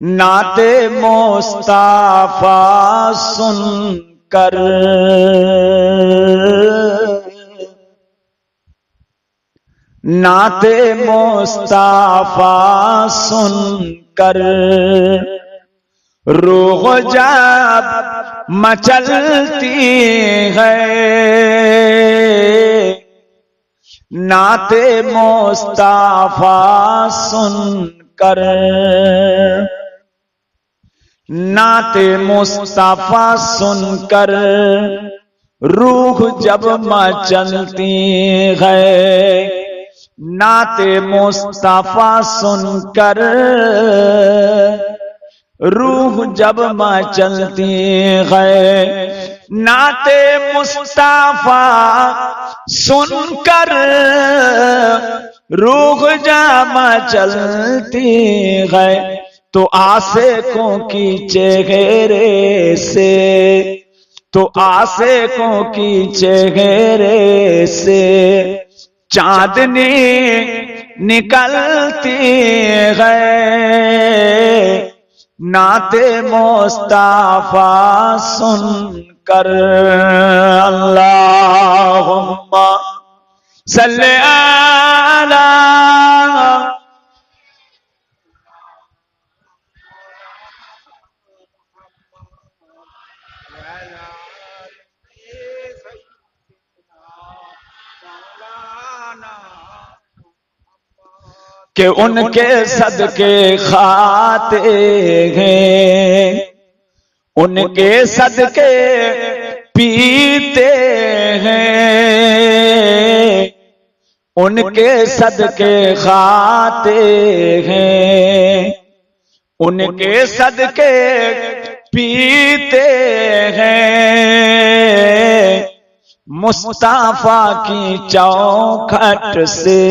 नाते मुस्ताफा सुनकर नाते मुस्ताफा सुनकर रूह जब मचलती है, नाते मुस्ताफा सुनकर नाते मुस्ताफा सुनकर रूह जब मचलती है, नाते मुस्ताफा सुनकर रूह जब मचलती है, नाते मुस्ताफा सुनकर रूह जब मचलती है, तो आशिकों की चेहरे से, तो आशिकों की चेहरे से चांदनी निकलती है, नाते मुस्ताफा सुनकर। अल्लाहुम्मा सल्ली अला कि उनके सदके खाते हैं, उनके सदके पीते हैं, उनके सदके खाते हैं, उनके सदके पीते हैं, मुस्ताफा की चौखट से,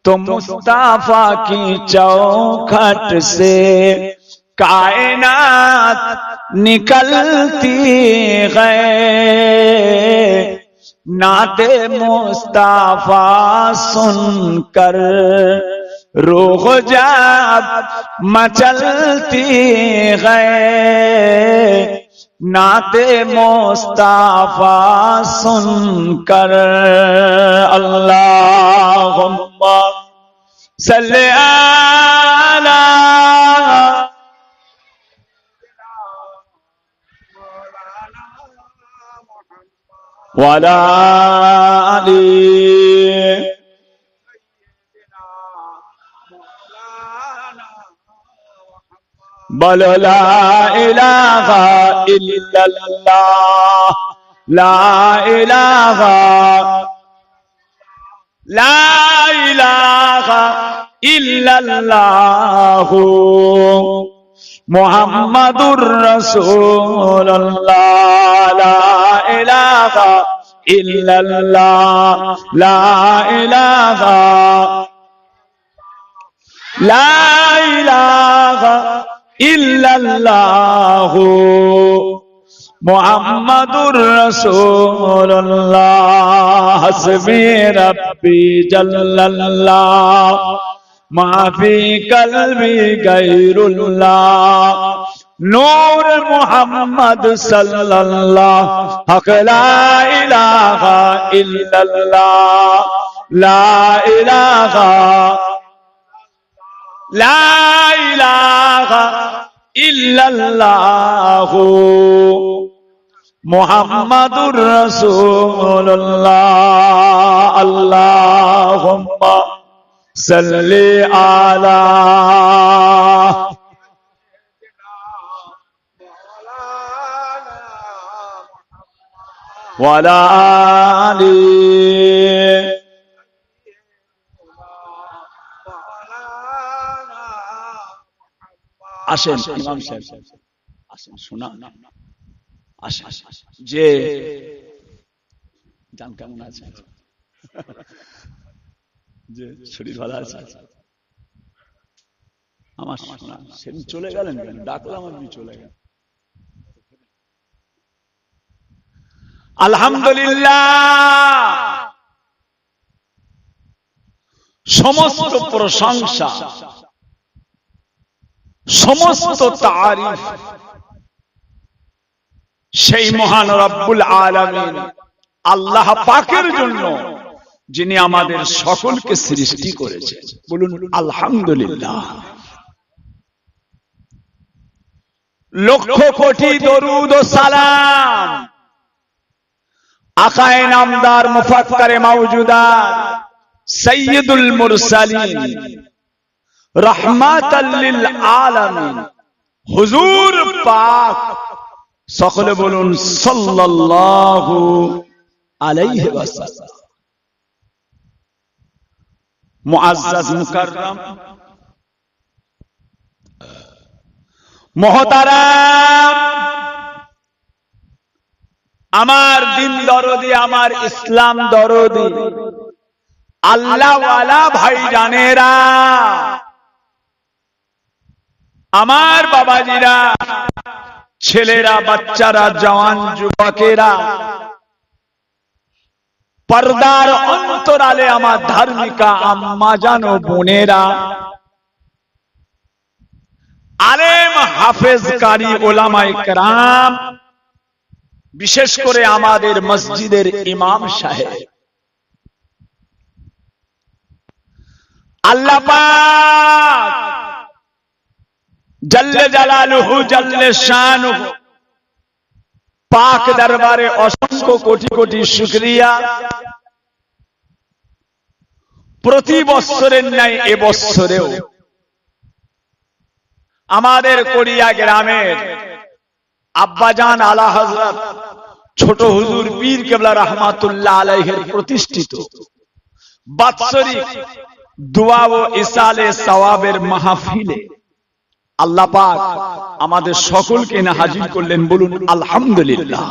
तो मुस्ताफा की चौखट से कायनात निकलती है, नाते मुस्ताफा सुनकर रूह जब मचलती है, नाते मुस्ताफा सुनकर। अल्लाहुम्मा सल्ली अला वला अली बोलो ला इलाहा इल्लल्लाह, ला इलाहा इल्लल्लाह मुहम्मदुर रसूलुल्लाह, ला इलाहा इल्लल्लाह, ला इलाहा इल्लल्लाह मुहम्मदुर रसूलुल्लाह। हस्बी रब्बी जल्लल्लाह माफी कल्बी गैरुल्लाह, नूर मुहम्मद सल्लल्लाह, हक ला इलाहा इल्लल्लाह, ला इलाहा इल्लल्लाह मुहम्मदुर रसूलुल्लाह। अल्लाहुम्मा सल्ली अला वला आली। আসেন ইমাম সাহেব, আসেন শোনা, আসেন যে জান কেমন আছে, যে শরীর ভালো আছে, আমার শোনা সেদিন চলে গেলেন, ডাকলাম আপনি চলে গেলেন। আলহামদুলিল্লাহ, সমস্ত প্রশংসা সমস্ত তারিফ সেই মহান রব্বুল আলামিন আল্লাহ পাকের জন্য, যিনি আমাদের সকলকে সৃষ্টি করেছেন। বলুন আলহামদুলিল্লাহ। লক্ষ কোটি দরুদ ও সালাম আকায়ে নামদার মুফাক্কারে মাওজুদাত সাইয়্যিদুল মুরসালিন রাহমাতাল লিল আলামিন হুজুর পাক, সকলে বলুন সাল্লাল্লাহু আলাইহি ওয়াসাল্লাম। মুআজ্জাজ মুকাররম মুহতারাম, আমার দিন দরদি, আমার ইসলাম দরদি আল্লাহ ওয়ালা ভাইজানেরা, আমার বাবাজিরা, ছেলেরা, বাচ্চারা, জওয়ান যুবকেরা, পর্দার অন্তরালে আমার ধার্মিকা আম্মা জান ও বোনেরা, আলেম হাফেজ কারি ওলামায়ে কেরাম, বিশেষ করে আমাদের মসজিদের ইমাম সাহেব, আল্লাহ পাক জাল্লে জালালুহু জাল্লে শানুহু পাক দরবারে অসংখ্য কোটি কোটি শুকরিয়া। প্রতি বৎসরের ন্যায় এবৎসরেও আমাদের কোরিয়া গ্রামের আব্বাজান আলা হযরত ছোট হুজুর পীর কেবলা রাহমাতুল্লাহ আলাইহির প্রতিষ্ঠিত বাৎসরিক দোয়া ও ইসালে সওয়াবের মাহফিলে আল্লাহ পাক আমাদের সকলকে এনে হাজির করলেন। বলুন আলহামদুলিল্লাহ।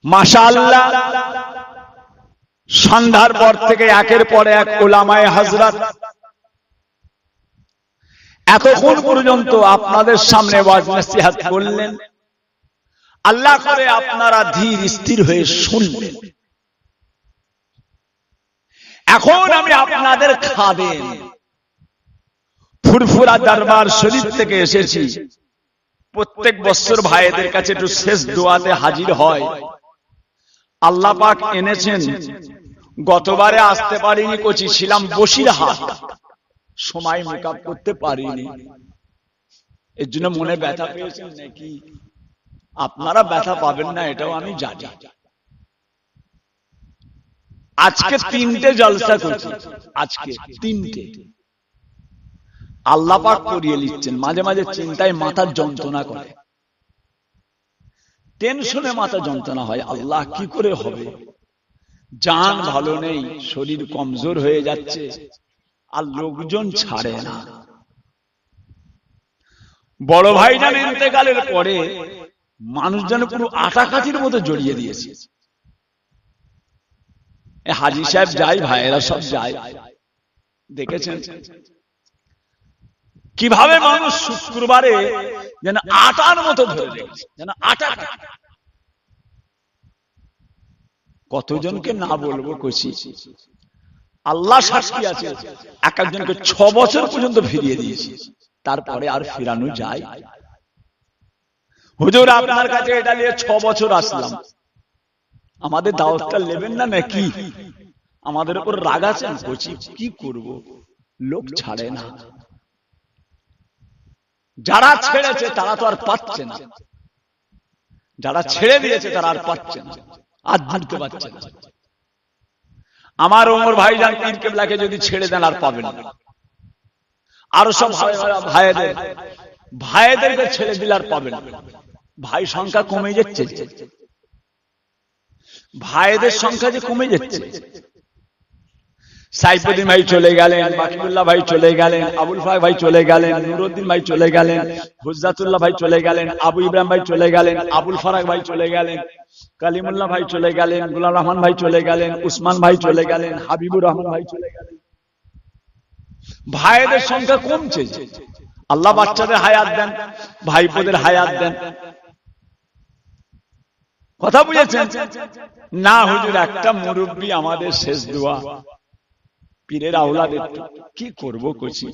মাশাআল্লাহ, সন্ধ্যার পর থেকে একের পর এক উলামায়ে হযরত এতক্ষণ পর্যন্ত আপনাদের সামনে ওয়াজ নসিহত করলেন। আল্লাহ করে আপনারা ধীর স্থির হয়ে শুনবেন। এখন আমি আপনাদের খাদেম ফুরফুরা দরবার শরীফ থেকে এসেছি। প্রত্যেক বছর ভাইদের কাছে একটু শেষ দোয়াতে হাজির হয়। আল্লাহ পাক এনেছেন, গতবারে আসতে পারিনি, কোচি ছিলাম বসিরহাট, সময় মেকআপ করতে পারিনি, এর জন্য মনে ব্যথা পেয়েছেন নাকি? আপনারা ব্যথা পাবেন না এটাও আমি জানি। আজকে 3টে জলসা করছি, আজকে 3টে। আল্লাহ পাক করিয়ে নিচ্ছেন। মাঝে মাঝে চিন্তায় মাথার যন্ত্রণা করে, টেনশনে মাথা যন্ত্রণা হয়। আল্লাহ কি করে হবে? জান ভালো নেই, শরীর কমজোর হয়ে যাচ্ছে, আর লোকজন ছাড়ে না। বড় ভাইজান ইন্তেকালের পরে মানুষজন পুরো আটা কাঠির মতো জড়িয়ে দিয়েছে। হাজী সাহেব যায়, ভাইয়েরা সব যায়, দেখেছেন কিভাবে মানুষ শুক্রবারে যেন আটার মতো ধরে রেখেছে, যেন আটা। কতজনকে না বলবো কইছি, আল্লাহ সাক্ষী আছে, এক একজনকে 6 বছর পর্যন্ত ফিরিয়ে দিয়েছি, তারপরে আর ফিরানো যায়? হুজুর আপনার কাছে এটা নিয়ে 6 বছর আসলাম, আমাদের দাওয়াতটা নেবেন না নাকি? আমাদের উপর রাগ আছেন? কইছি কি করব, লোক ছাড়ে না। যারা ছেড়েছে তারা তো আর পাচ্ছে না, যারা ছেড়ে দিয়েছে তারা আর পাচ্ছে না, আর ধরতে পারছে না। আমার ওমর ভাইজান পীর কেবলাকে যদি ছেড়ে দেন আর পাবেন না। আরো সব ভাইদেরকে ছেড়ে দিলে আর পাবেন না। ভাই সংখ্যা কমে যাচ্ছে, ভাইদের সংখ্যা যে কমে যাচ্ছে। সাইফুদ্দিন ভাই চলে গেলেন, বাকিবুল্লাহ ভাই চলে গেলেন, আবুল ফাক ভাই চলে গেলেন, নুরুদ্দিন ভাই চলে গেলেন, হুজ্জাতুল্লাহ ভাই চলে গেলেন, আবু ইব্রাহিম ভাই চলে গেলেন, আবুল ফারাক ভাই চলে গেলেন, কালিমুল্লাহ ভাই চলে গেলেন, গোলাম রহমান ভাই চলে গেলেন, উসমান ভাই চলে গেলেন, হাবিবুর রহমান ভাই চলে গেলেন। ভাইদের সংখ্যা কমছে। আল্লাহ বাচ্চাদের হায়াত দেন, ভাইপোদের হায়াত দেন। কথা বুঝেছেন না? হুজুর একটা মুরব্বী আমাদের শেষ দোয়া, পীরের আওলাদের কি করব কইছি।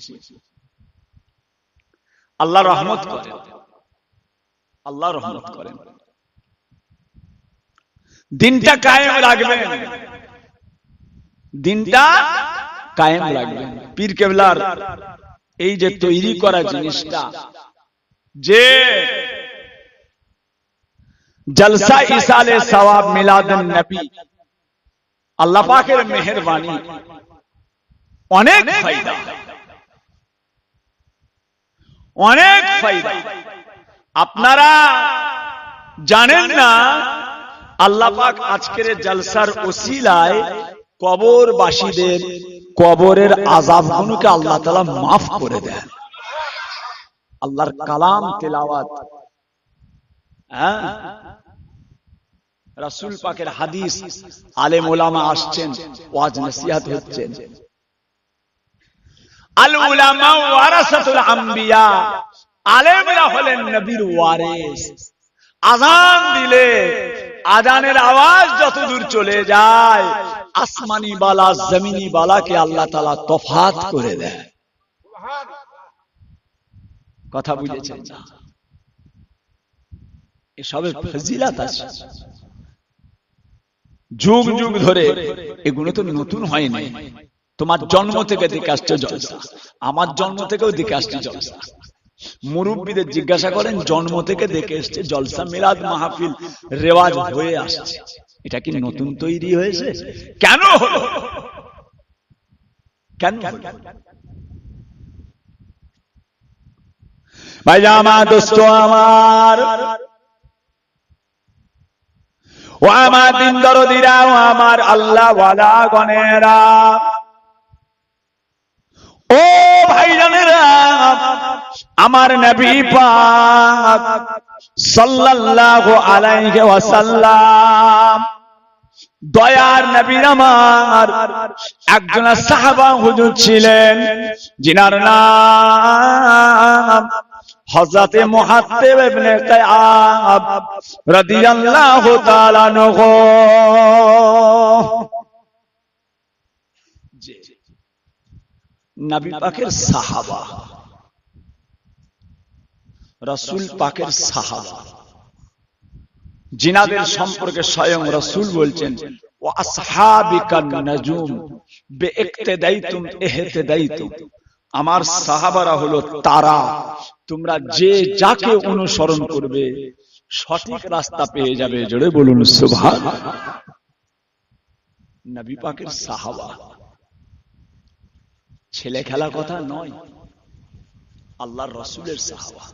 আল্লাহ রহমত করেন, আল্লাহ রহমত করেন, দিনটা কায়েম রাখবেন, দিনটা কায়েম রাখবেন। পীর কেবলার এই যে তৈরি করা জিনিসটা, যে জলসা ইসালে সওয়াব মিলাদুন নবী, আল্লাহ পাকের মেহেরবানি, অনেক ফায়দা, অনেক ফায়দা। আপনারা জানেন না, আল্লাহ পাক আজকের জলসার ওসিলায় কবরবাসীদের কবরের আযাবগুলোকে আল্লাহ তাআলা মাফ করে দেন। আল্লাহর কালাম তেলাওয়াত, রাসূল পাকের হাদিস, আলেম ওলামা আসছেন, ওয়াজ নসিহত হচ্ছেন। আল উলামা ওয়ারাসাতুল আম্বিয়া, আলেমরা হলেন নবীর ওয়ারিস। আযান দিলে আযানের আওয়াজ যতদূর চলে যায়, আসমানি বালা জমিনি বালাকে আল্লাহ তাআলা তফাত করে দেয়। কথা বুঝেছেন না? এসবের ফজিলত আছে, যুগ যুগ ধরে। এগুলো তো নতুন হয়নি। তোমার জন্ম থেকে দেখে আসছে জলসা, আমার জন্ম থেকেও দেখে আসছে জলসা। মুরব্বীদের জিজ্ঞাসা করেন, জন্ম থেকে দেখে এসছে জলসা, মিলাদ মাহফিল রেওয়াজ হয়ে আসছে। এটা কি নতুন তৈরি হয়েছে? কেন হলো? কেন হলো? ভাই আমার দোস্ত আমার, ও আমার দিন দরদিরা, ও আমার আল্লাহ ওয়ালা গণেরা, ও ভাইজানেরা, আমার নবী পাক সাল্লাল্লাহু আলাইহি ওয়াসাল্লাম, দয়ার নবী আমার একজন সাহাবা হুজুর ছিলেন, যিনার নাম হযরতে মুহাত্তিব ইবনে কায়াব রাদিয়াল্লাহু তাআলা আনহু। নবী পাকের সাহাবা, রাসূল পাকের সাহাবা, জিনাদের সম্পর্কে স্বয়ং রাসূল বলছেন, ওয়া আসহাবিকান নাজুম বিইক্তিদাইতুম ইহতিদাইতুম, আমার সাহাবারা হলো তারা, তোমরা যে যাকে অনুসরণ করবে সঠিক রাস্তা পেয়ে যাবে। জোরে বলুন সুবহানাল্লাহ। নবী পাকের সাহাবা ছেলে খেলা কথা নয়, আল্লাহর রাসূলের সাহাবা।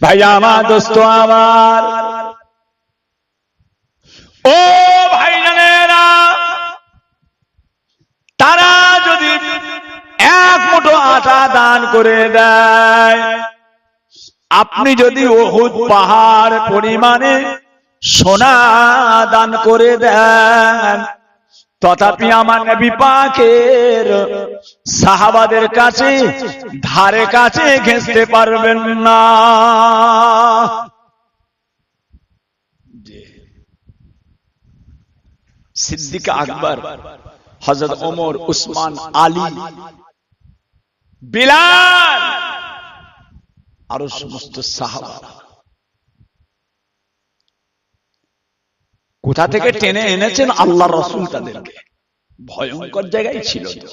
ভাই আমার দোস্ত আমার, ও ভাইজানেরা, তারা যদি এক মুঠো আটা দান করে দেয়, আপনি যদি উহুদ পাহাড় পরিমাণে সোনা দান করে দেন, তথাপি আমার নবী পাকের সাহাবাদের কাছে ধারে কাছে ঘেঁষতে পারবেন না। সিদ্দিক আকবর, হযরত ওমর, উসমান, আলী, বিলাল, আরো সমস্ত সাহাবা কোথা থেকে টেনে এনেছেন আল্লাহর রাসূল তাদেরকে। ভয়ঙ্কর জায়গায় ছিল তো।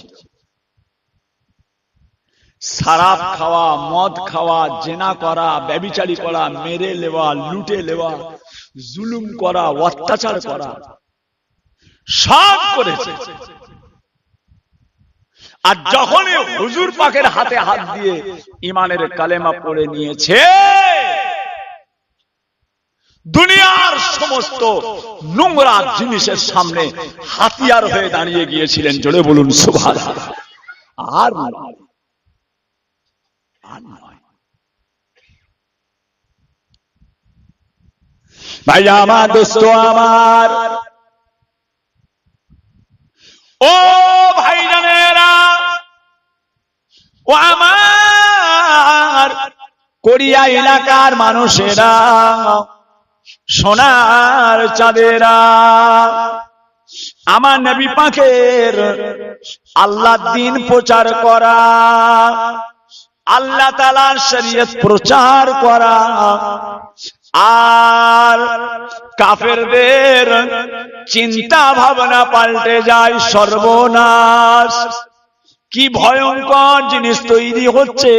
শরাব খাওয়া, মদ খাওয়া, জেনা করা, ব্যভিচারী করা, মেরে নেওয়া, লুটে নেওয়া, জুলুম করা, অত্যাচার করা, সব করেছে। আর যখনই হুজুর পাকের হাতে হাত দিয়ে ঈমানের কালেমা পড়ে নিয়েছে, দুনিয়ার সমস্ত নোংরা জিনিসের সামনে হাতিয়ার হয়ে দাঁড়িয়ে গিয়েছিলেন। জোরে বলুন সুবহানাল্লাহ। আর নয়। ভাই আমার দোস্ত আমার, ও ভাইজানেরা, ও আমার কোরিয়া এলাকার মানুষেরা, সোনার চাঁদেরা, আমার নবী পাকের আল্লাহর দ্বীন প্রচার করা, আল্লাহ তাআলার শরীয়ত প্রচার করা, আর কাফেরদের চিন্তা ভাবনা পাল্টে যায় সর্বনাশ। কি ভয়ঙ্কর জিনিস তৈরি হচ্ছে,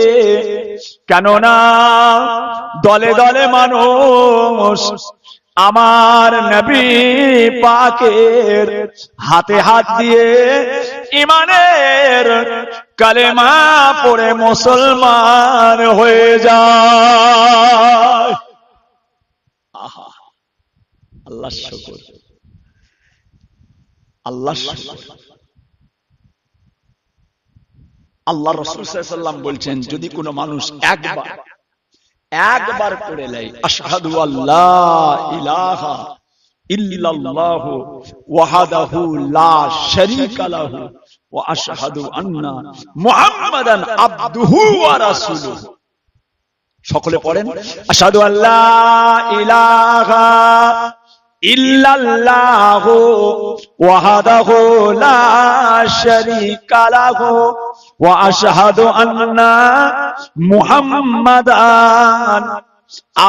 কেননা দলে দলে মানুষ আমার নবী পাকের হাতে হাত দিয়ে ঈমানের কালেমা পড়ে মুসলমান হয়ে যায়। আহা, আল্লাহর শুকর, আল্লাহর শুকর। আল্লাহ রাসূল সাল্লাল্লাহু আলাইহি ওয়াসাল্লাম বলছেন, যদি কোনো মানুষ একবার পড়ে নেয় আশহাদু আল্লা ইলাহা ইল্লাল্লাহু ওয়াহদাহু লা শারীকা লাহু ওয়া আশহাদু আন্না মুহাম্মাদান আবদুহু ওয়া রাসূলুহু, সকলে পড়েন আশহাদু আল্লা ইলাহা ইল্লাল্লাহু ওয়াহদাহু লা শারীকা লাহু ওয়া আশহাদু আন্না মুহাম্মাদান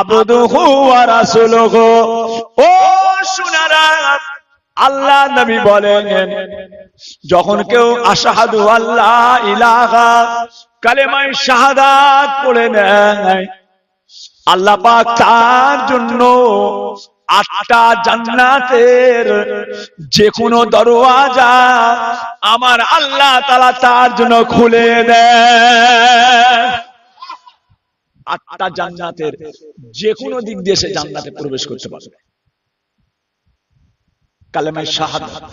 আবদুহু ওয়া রাসূলুহু। ও শুনারা, আল্লাহ নবী বলেন, যখন কেউ আশহাদু আল্লা ইলাহা কালেমায়ে শাহাদাত পড়ে নেয়, আল্লাহ পাক তার জন্য 8টা জান্নাতের যে কোনো দরওয়াজা আমার আল্লাহ তাআলা তার জন্য খুলে দেয়। 8টা জান্নাতের যে কোনো দিক দিয়ে সে জান্নাতে প্রবেশ করতে পারবে কালেমায়ে শাহাদাত।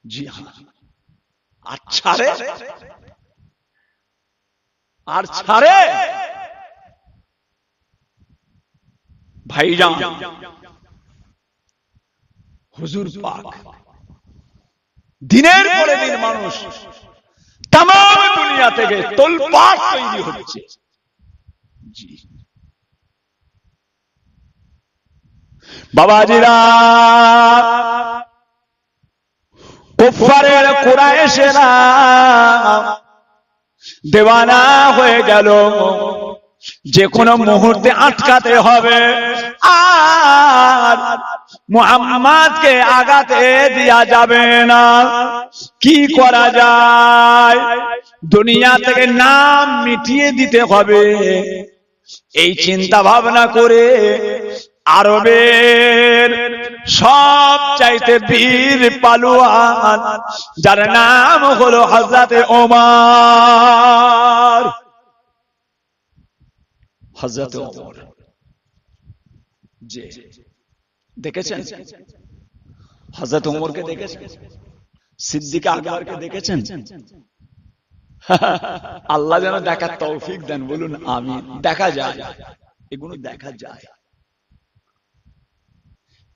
জি হ্যাঁ, আর ছাড়ে ভাইজান, হুজুর পাক দিনের পরে দিন মানুষ তাম দুনিয়া থেকে তোলপাড় তৈরি হচ্ছে। বাবাজিরা, কুফারের কুরাইশেরা দেওয়ানা হয়ে গেল, যে কোনো মুহূর্তে আটকাতে হবে, আর মুহাম্মদকে আগাতে দেয়া যাবে না। কি করা যায়? দুনিয়া থেকে নাম মিটিয়ে দিতে হবে। এই চিন্তা ভাবনা করে আরবের সব চাইতে বীর পালোয়ান, যার নাম হলো হযরতে ওমর, হযরতে ওমর যে দেখেছেন, হযরত ওমরকে দেখেছেন, সিদ্দিক আকবরকে দেখেছেন। আল্লাহ যেন দেখার তৌফিক দেন, বলুন আমিন। দেখা যায়, এগুলো দেখা যায়,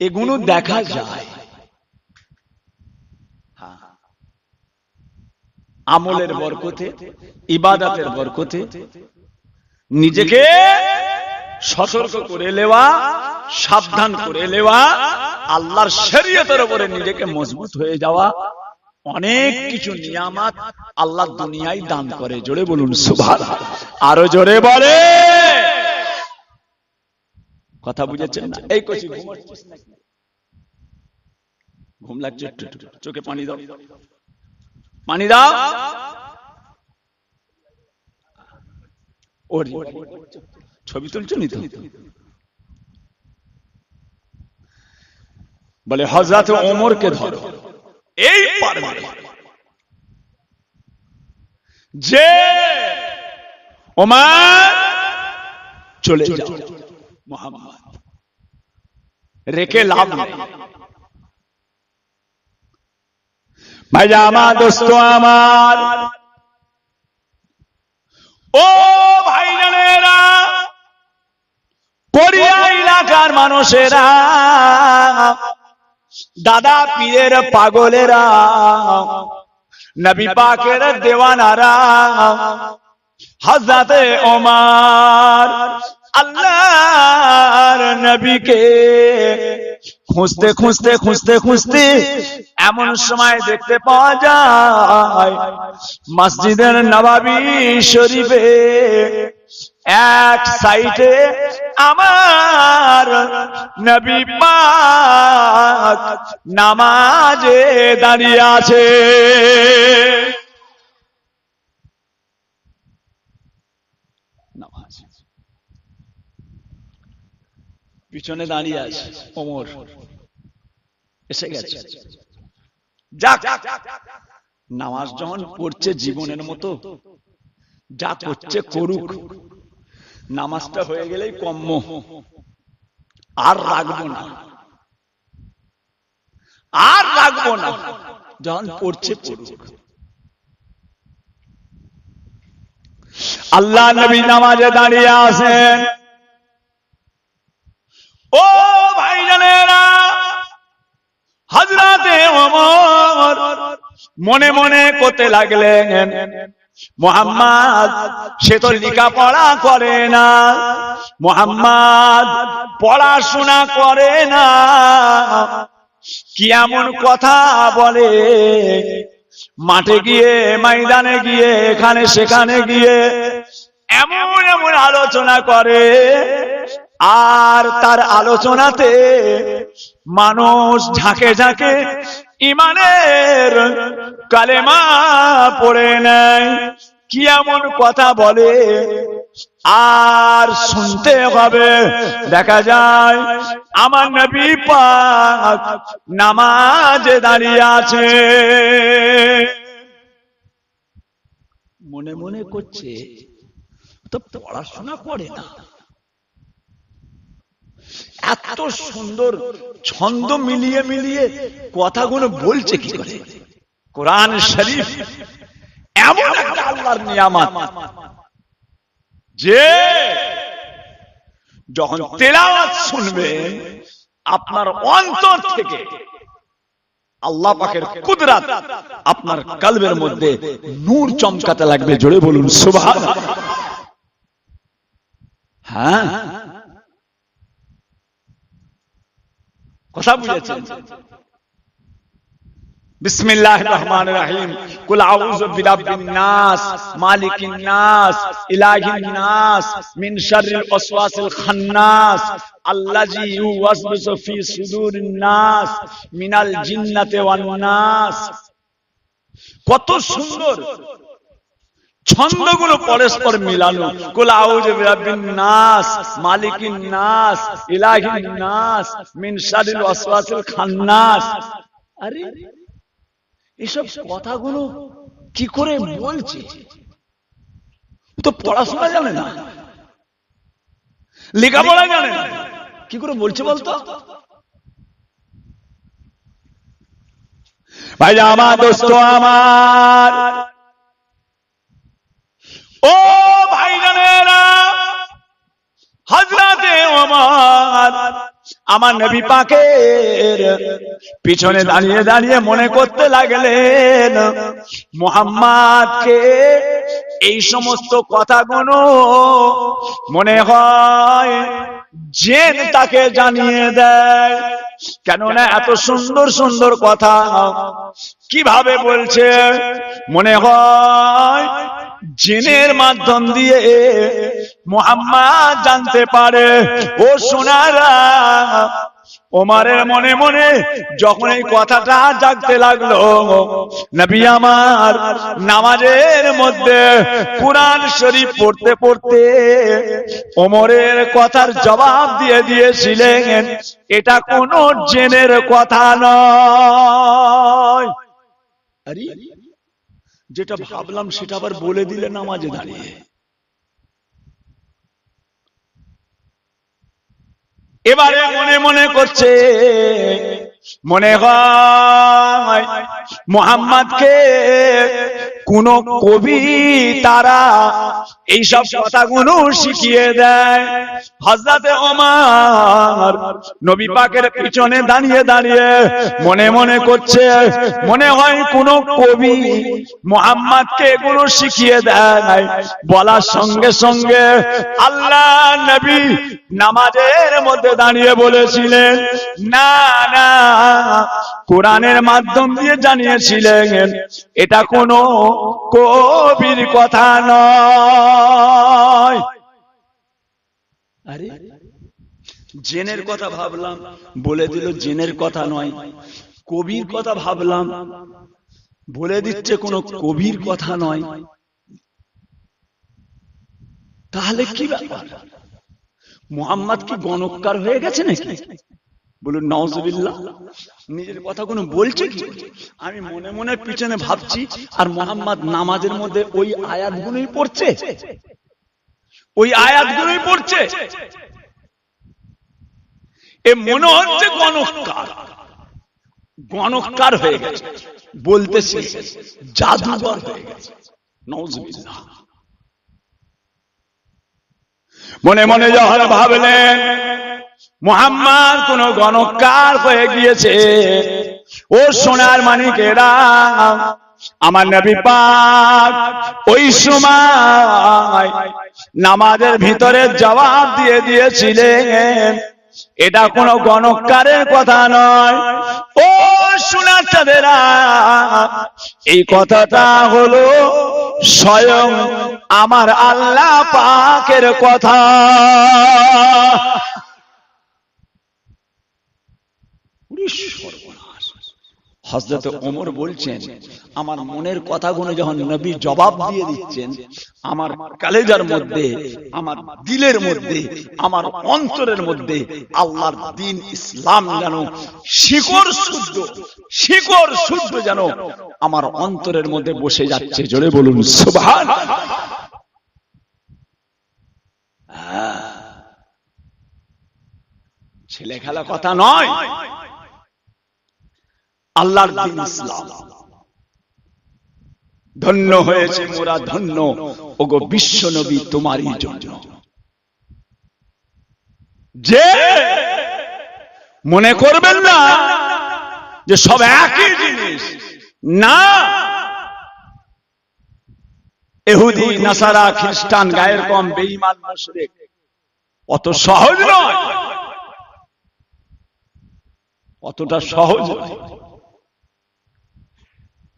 এগুলো দেখা যায়। আমলের বরকতে, ইবাদতের বরকতে নিজেকে সতর্ক করে নেওয়া, সাবধান করে নেওয়া, আল্লাহর শরীয়তের উপরে নিজেকে মজবুত হয়ে যাওয়া, অনেক কিছু নিয়ামত আল্লাহ দুনিয়ায় দান করে। জোরে বলুন সুবহানাল্লাহ, আরো জোরে বলে। কথা বুঝেছেন না? এই কচি ঘুম লাগছে, চোখে পানি দাও, পানি দাও। ওর ছবি তুলছো নি তো? বলে হযরত ওমরকে ধরো, এই পারবে যে ওমর চলে যাও, মুহাম্মদ রেখে লাভ নেই। ভাইয়া আমার, দোস্ত আমার, ও ভাইজানেরা, পরিয়া এলাকার মানুষেরা, দাদা পীরের পাগলেরা, নবী পাকের দেওয়ানারা, হযরতে ওমর আল্লাহর নবীকে খুঁজতে খুঁজতে খুঁজতে খুঁজতে এমন সময় দেখতে পাওয়া যায় মসজিদের নববী শরীফে এক সাইডে আমার নবী পাক নামাজে দাঁড়িয়ে আছে। পিছনে দাঁড়িয়ে আছে ওমর, এসে গেছে। যাক, নামাজ যখন পড়ছে জীবনের মতো, যা করছে করুক, নামাজটা হয়ে গেলেই কম্য, আর রাখবো না, আর রাখবো না, যখন পড়ছে পড়ুক। আল্লাহ নবী নামাজে দাঁড়িয়ে আছেন। ও ভাইজানেরা, হযরতে ওমর মনে মনে করতে লাগলেন, মুহাম্মদ সে তো লেখাপড়া করে না, মুহাম্মদ পড়াশোনা করে না, কি এমন কথা বলে, মাঠে গিয়ে ময়দানে গিয়ে এখানে সেখানে গিয়ে এমন এমন আলোচনা করে, আর তার আলোচনাতে মানুষ ঝাঁকে ঝাঁকে ঈমানের কালেমা পড়ে নেয়, কি এমন কথা বলে, আর শুনতে হবে। দেখা যায় আমার নবী পাক নামাজে দাঁড়িয়ে আছে, মনে মনে করছে তো পড়াশোনা করে না, এত সুন্দর ছন্দ মিলিয়ে মিলিয়ে কথাগুলো বলছে কি করে। কোরআন শরীফ এমন একটা আল্লাহর নিয়ামত, যে যখন তেলাওয়াত শুনবে আপনার অন্তর থেকে আল্লাহ পাকের কুদরত আপনার কলবের মধ্যে নূর চমকাতে লাগবে। জোরে বলুন সুবহানাল্লাহ। হ্যাঁ, কথা বুঝেছেন? বিসমিল্লাহির রহমানির রহিম। কুল আউযু বিরাব্বিন নাস, মালিকিন নাস, ইলাহিন নাস, মিন শাররিল ওয়াসওয়াসিল খান্নাস, আল্লাযী ইউওয়াসবিসু ফি সুদুরিন নাস, মিনাল জিন্নাতি ওয়ান নাস। কত সুন্দর ছন্দগুলো পরস্পর মিলানো। কুল আউযু বিরাব্বিন নাস, মালিকিন নাস, ইলাহিন নাস, মিন শাররিল ওয়াসওয়াসিল খান্নাস। আরে এসব কথাগুলো কি করে বলছে? তো পড়াশোনা জানে না, লেখাপড়া জানে না, কি করে বলছে বলতো? ভাই আমার দোস্ত আমার, ও ভাইজানেরা, হযরতে ওমর আমার নবী পাকের পিছনে দাঁড়িয়ে দাঁড়িয়ে মনে করতে লাগলেন, মুহাম্মদকে এই সমস্ত কথাগুলো মনে হয় জিন তাকে জানিয়ে দেয়, কেননা এত সুন্দর সুন্দর কথা কিভাবে বলছে, মনে হয় জিনের মাধ্যম দিয়ে মুহাম্মদ জানতে পারে। ও সোনারা, ওমরের মনে মনে যখন এই কথাটা জাগতে লাগলো, নবী আমার নামাজের মধ্যে কুরআন শরীফ পড়তে পড়তে ওমরের কথার জবাব দিয়ে দিয়েছিলেন, এটা কোনো জিনের কথা নয়। আরে যেটা ভাবলাম সেটা আবার বলে দিলে নামাজে দাঁড়িয়ে। এবারে মনে মনে করছে, মনে হয় মুহাম্মদকে কোন কবি তারা এইসব কথাগুলো শিখিয়ে দেয়। হযরতে ওমর নবী পাকের পিছনে দাঁড়িয়ে দাঁড়িয়ে মনে মনে করছে, মনে হয় কোন কবি মুহাম্মদকে এগুলো শিখিয়ে দেয়। বলার সঙ্গে সঙ্গে আল্লাহ নবী নামাজের মধ্যে দাঁড়িয়ে বলেছিলেন, না না, কোরআনের মাধ্যম দিয়ে জানিয়েছিলেন এটা কোনো কবির কথা নয়। আরে জেনের কথা ভাবলাম, বলে দিল জেনের কথা নয়। কবির কথা ভাবলাম, বলে দিচ্ছে কোনো কবির কথা নয়। তাহলে কি ব্যাপার? মুহাম্মদ কি গণককার হয়ে গেছে নাকি? বলুন নাউজুবিল্লাহ। নিজের কথা কোনো বলছে কি? আমি মনে মনে পিছনে ভাবছি, আর মুহাম্মদ নামাজের মধ্যে ওই আয়াতগুলোই পড়ছে, ওই আয়াতগুলোই পড়ছে। এ মনে হচ্ছে গণককার, গণককার হয়ে গেছে, বলতেছে জাদুকর হয়ে গেছে। নাউজুবিল্লাহ। মনে মনে যখন ভাবলেন মুহাম্মদ কোন গণককার হয়ে গিয়েছে, ও সোনার মানিকেরা, আমার নবী পাক ওই সময় নামাজের ভিতরে জবাব দিয়ে দিয়েছিলেন এটা কোনো গণককারের কথা নয়। ও সোনার চাঁদেরা, এই কথাটা হলো স্বয়ং আমার আল্লাহ পাকের কথা। হযরত ওমর বলছেন, আমার মনের কথাগুলো যখন নবী জবাব দিয়ে দিচ্ছেন, আমার কলেজার মধ্যে, আমার দিলের মধ্যে, আমার অন্তরের মধ্যে আল্লাহর দ্বীন ইসলাম যেন শিকড় শুদ্ধ যেন আমার অন্তরের মধ্যে বসে যাচ্ছে। জোরে বলুন সুবহানাল্লাহ। ছেলে খেলা কথা নয়, আল্লাহর দ্বীন ইসলাম। ধন্য হয়েছে মোরা ধন্য, ওগো বিশ্ব নবী তোমারই জন্য। যে মনে করবেন না যে সব একই জিনিস, না। ইহুদি নাসারা খ্রিস্টান গায়ের কম বেঈমান মুশরিক অত সহজ নয়, অতটা সহজ নয়।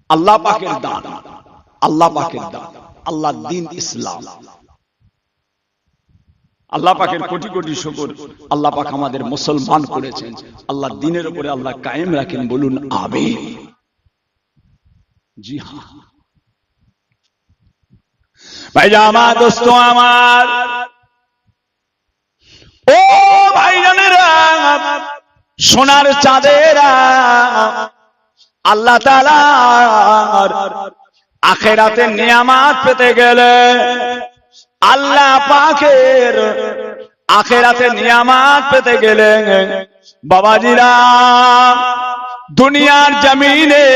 আল্লাহ পাকের দান, আল্লাহ পাকের দান, আল্লাহর দ্বীন ইসলাম। আল্লাহ পাকের কোটি কোটি শুকর, আল্লাহ পাক আমাদের মুসলমান করেছেন। আল্লাহর দ্বীনের উপরে আল্লাহ কায়েম রাখেন। বলুন আমিন। জি হ্যাঁ ভাইজামা, দোস্ত আমার, ও ভাইজানেরা, সোনার চাঁদেরা, আল্লাহ তাআলার আখিরাতে নিয়ামত পেতে গেলে, আল্লাহ পাকের আখিরাতে নিয়ামত পেতে গেলে বাবাজিরা দুনিয়ার জমিনে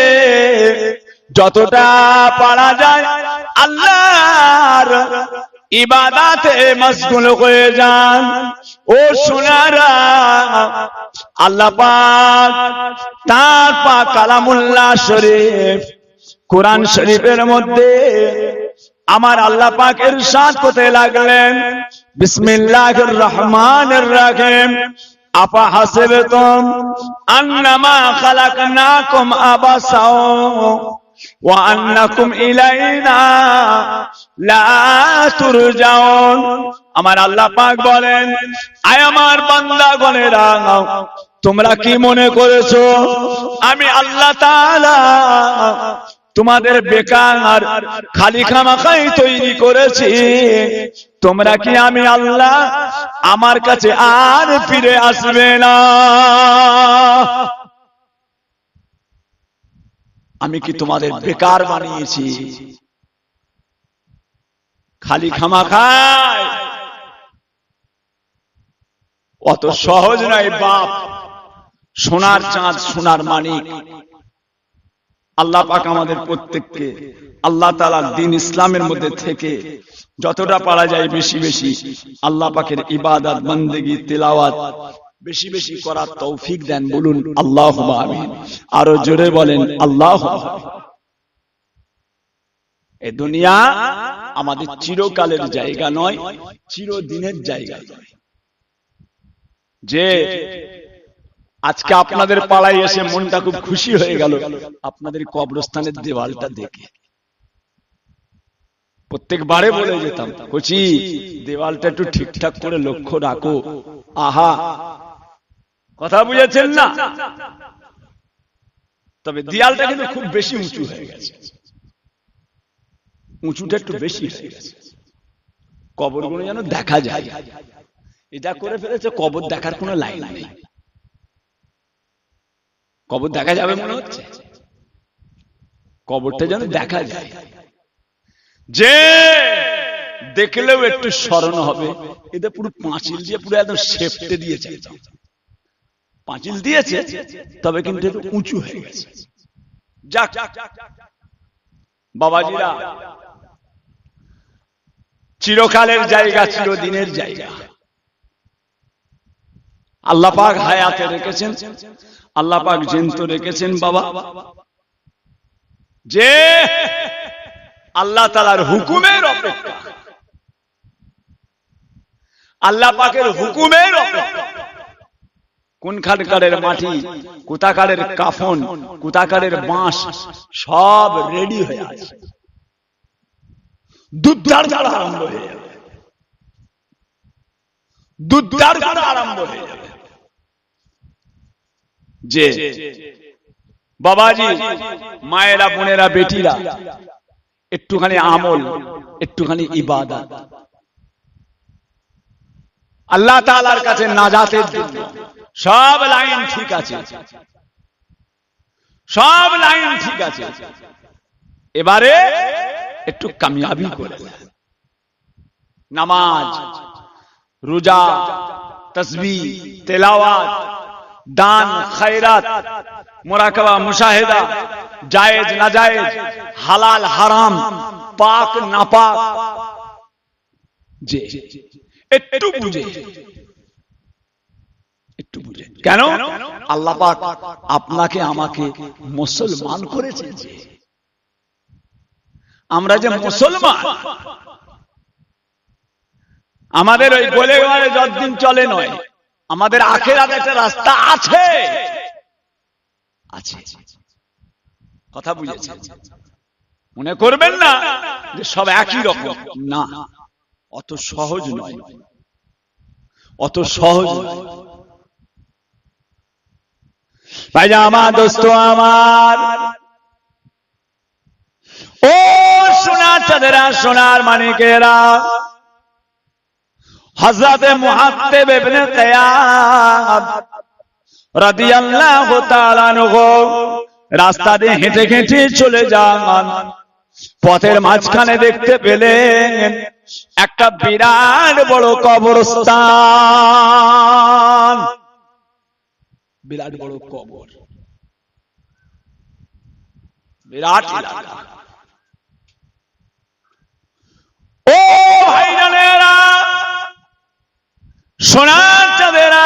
যতটা পারা যায় আল্লাহর ইবাদতে মশগুল হয়ে যান। ও সোনারা, আল্লাহ পাক তার পাক কালামুল্লাহ শরীফ, কোরআন শরীফের মধ্যে আমার আল্লাহ পাক ইরশাদ করতে লাগলেন, বিসমিল্লাহির রহমানির রহিম, আফা হাসিবতুম আন্নামা খালাকনাকুম আবাসাও ওয়া আন্নাকুম ইলাইনা লা তুরজাউন। আমার আল্লাহ পাক বলেন, আয় আমার বান্দাগণেরা, তোমরা কি মনে করেছো আমি আল্লাহ তাআলা তোমাদের বেকার খালি খামাখাই তৈরি করেছি? তোমরা কি আমি আল্লাহ আমার কাছে আর ফিরে আসবে না? আমি কি তোমাদের বেকার বানিয়েছি খালি খামাখাই? অত সহজ নয় বাপ। সোনার চাঁদ, সোনার মানিক, আল্লাহ পাক আমাদের প্রত্যেককে আল্লাহ তাআলার দ্বীন ইসলামের মধ্যে থেকে যতটা পারা যায় বেশি বেশি আল্লাহ পাকের ইবাদত বন্দেগী তিলাওয়াত বেশি বেশি করার তৌফিক দেন, বলুন আল্লাহুম্মা আমিন। আরো জোরে বলেন আল্লাহুম্মা আমিন। এই দুনিয়া আমাদের চিরকালের জায়গা নয়, চিরদিনের জায়গা নয়। যে আজকে আপনাদের পাড়ায় এসে মনটা খুব খুশি হয়ে গেল আপনাদের কবরস্থানের দেওয়ালটা দেখে। প্রত্যেকবারে বলে যেতাম, কচি দেওয়ালটা একটু ঠিকঠাক করে লক্ষ্য রাখো। আহা, কথা বুঝেছেন না? তবে দেওয়ালটা কিন্তু খুব বেশি উঁচু হয়ে গেছে, উঁচুটা একটু বেশি হয়ে গেছে, কবরগুলো যেন দেখা যায়। এটা করে ফেলেছে, কবর দেখার কোনো লাইন নেই। কবর দেখা যাবে মনে হচ্ছে, কবরটা যেন দেখা যায়, যে দেখলেও একটু স্মরণ হবে। এটা পুরো পাঁচিল দিয়ে পুরো একদম সেপটে দিয়েছে, পাঁচিল দিয়েছে, তবে কিন্তু একটু উঁচু হয়ে গেছে। যাক বাবাজিরা, চিরকালের জায়গা, চিরদিনের জায়গা আল্লাহ পাক হায়াতে রেখেছেন, আল্লাহ পাক জ্যান্ত রেখেছেন বাবা। যে আল্লাহ তাআলার হুকুমের অপেক্ষা, আল্লাহ পাকের হুকুমের অপেক্ষা। কোনখানকারের মাটি, কোথাকারের কাফন, কোথাকারের বাঁশ সব রেডি হয়ে আছে, দুধদার ঝাড়া আরম্ভ হয়ে যাবে, দুধদার ঝাড়া আরম্ভ হয়ে যাবে। যে বাবাজি, মায়েরা, বোনেরা, বেটিরা, একটুখানি আমল, একটুখানি ইবাদত আল্লাহ তাআলার কাছে নাজাতের জন্য সব লাইন ঠিক আছে, সব লাইন ঠিক আছে। এবারে একটু কামিয়াবি করে নামাজ, রোজা, তাসবিহ, তেলাওয়াত, দান, খায়রাত, মুরাকাবা, মুশাহিদা, জায়েজ নাজায়েজ, হালাল হারাম, পাক নাপাক, যে একটু বুঝে, একটু বুঝে। কেন? আল্লাহ পাক আপনাকে আমাকে মুসলমান করেছেন। যে আমরা যে মুসলমান, আমাদের ওই বলে গেলে যতদিন চলে নয়, আমাদের আখিরাতে একটা রাস্তা আছে, আছে। কথা বুঝেছেন? মনে করবেন না যে সব একই রকম, না, অত সহজ নয়, অত সহজ নয়। ভাইয়া আমার, দোস্ত আমার, ও সোনার চাঁদেরা, সোনার মানিকেরা, হযরতে মুহাত্তিব ইবনে কিয়াব রাদিয়াল্লাহু তাআলা আনহু রাস্তা দিয়ে হেঁটে হেঁটে চলে যান। পথের মাঝখানে দেখতে পেলেন একটা বিরাট বড় কবরস্থান, বিরাট বড় কবর, বিরাট এলাকা। ও ভাইজানেরা, সোনার চাঁদেরা,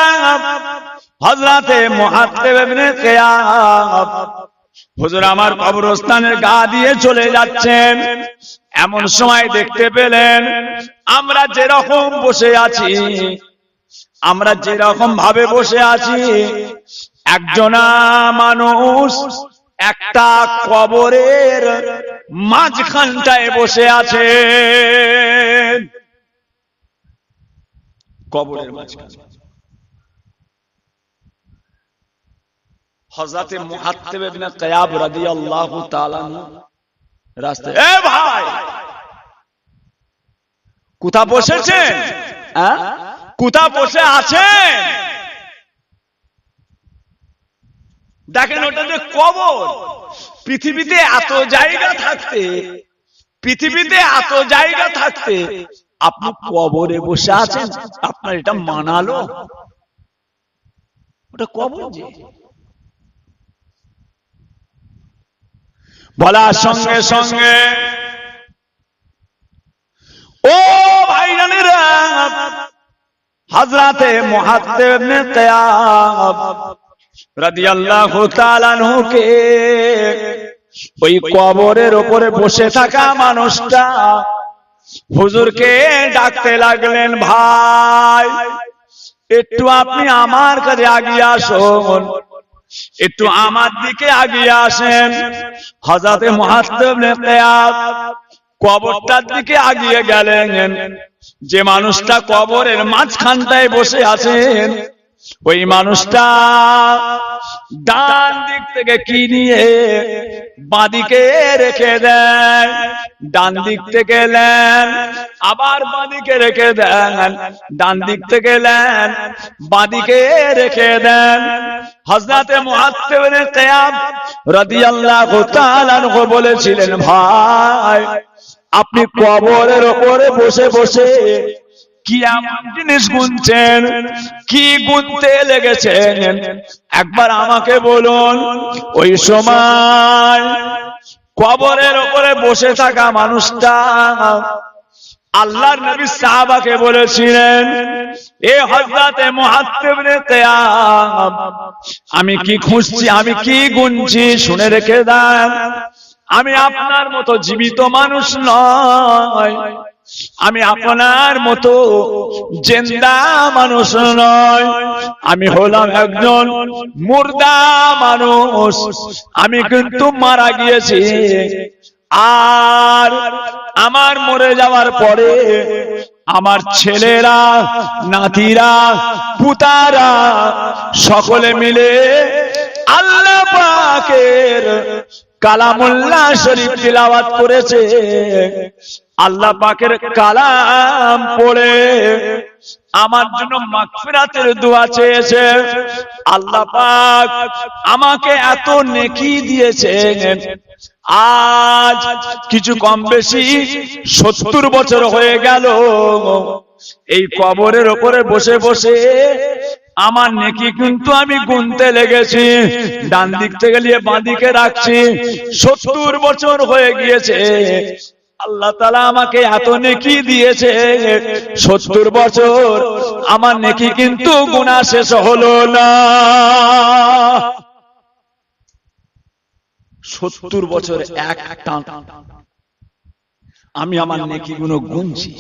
হযরতে মুহাত্তিব ইবনে কিয়াব হুজুর আমার কবরস্থানের গা দিয়ে চলে যাচ্ছেন। এমন সময় দেখতে পেলেন আমরা যেরকম বসে আছি, আমরা যেরকম ভাবে বসে আছি, একজনা মানুষ একটা কবরের মাঝখানটায় বসে আছে, কবরের মাঝখানে। হযরতে মুহাত্তিব ইবনে কিয়াব রাদিয়াল্লাহু তাআলা রাস্তায়, এ ভাই কোথা বসেছেন? কোথা বসে আছেন? দেখেন ওটা যে কবর। পৃথিবীতে এত জায়গা থাকতে, পৃথিবীতে এত জায়গা থাকতে আপনি কবরে বসে আছেন, আপনার এটা মানালো? ওটা কবর। যে বলার সঙ্গে সঙ্গে ও ভাইরানেরা, হযরতে মুআত্তিব ইবনে কিয়াব রাদিয়াল্লাহু তাআলা আনহুকে ওই কবরের উপরে বসে থাকা মানুষটা হুজুরকে ডাকতে লাগলেন, ভাই একটু আপনি আমার কাছে আগিয়ে আসুন, একটু আমার দিকে আগিয়ে আসেন। হযরতে মুআত্তিব ইবনে কিয়াব কবরটার দিকে আগিয়ে গেলেন। যে মানুষটা কবরের মাঝখানটায় বসে আছেন, ওই মানুষটা ডান দিক থেকে কি নিয়ে বাঁদিকে রেখে দেন, ডান দিক থেকে নেন আবার বাঁদিকে রেখে দেন, ডান দিক থেকে নেন বাঁদিকে রেখে দেন। হযরতে মুআত্তিব ইবনে কিয়াব রাদিয়াল্লাহু তাআলা আনহু বলেছিলেন, ভাই আপনি কবরের উপরে বসে বসে কি এমন জিনিস গুনছেন, কি গুনতে লেগেছেন একবার আমাকে বলুন। ওই সময় কবরের উপরে বসে থাকা মানুষটা আল্লাহর নবী সাহাবাকে বলেছিলেন, এ হযরতে মুআত্তিব ইবনে কিয়াব, আমি কি খুঁজছি, আমি কি গুনছি শুনে রেখে দেন। আমি আপনার মতো জীবিত মানুষ নয়, আমি আপনার মতো জিন্দা মানুষ নয়, আমি হলাম একজন মুর্দা মানুষ। আমি কিন্তু মারা গিয়েছি, আর আমার মরে যাওয়ার পরে আমার ছেলেরা, নাতিরা, পুতারা সকলে মিলে আল্লাহ পাকের কালামুল্লাহ শরীফ তিলাওয়াত করেছে। আল্লাহ পাকের কালাম পড়ে আমার জন্য মাগফিরাতের দোয়া চেয়েছে। আল্লাহ পাক আমাকে এত নেকি দিয়েছেন, আজ কিছু কম বেশি 70 বছর হয়ে গেল এই কবরের উপরে বসে বসে আমার নেকি কিন্তু আমি গুনতে লেগেছি, ডান দিক থেকে নিয়ে বাঁ দিকে রাখছি। 70 বছর হয়ে গিয়েছে, আল্লাহ তাআলা আমাকে এত নেকি দিয়েছে, 70 বছর আমার নেকি কিন্তু গুনাহ শেষ হলো না। 70 বছর এক টান আমি আমার নেকিগুলো গুনছি,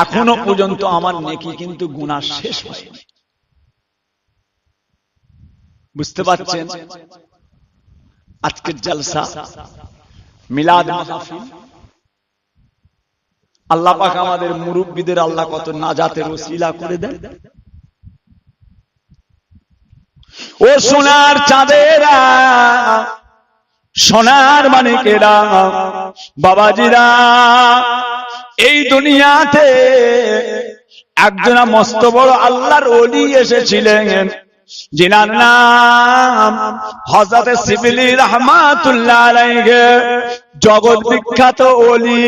এখনো পর্যন্ত আমার নেকি কিন্তু গুনাহ শেষ হয়নি। বুঝতে পারছেন? আজকের জলসা মিলাদ মাহফিল, আল্লাহ পাক আমাদের মুরব্বিদের আল্লাহ কত নাজাতের ওসিলা করে দেন। ও সোনার চাঁদেরা, সোনার মানিকেরা, বাবাজিরা, এই দুনিয়াতে একজন মস্ত বড় আল্লাহর ওলি এসেছিলেন, जिनार नाम हजरत शिबली रहमातुल्लाह अलैहि जगत विख्यात ओली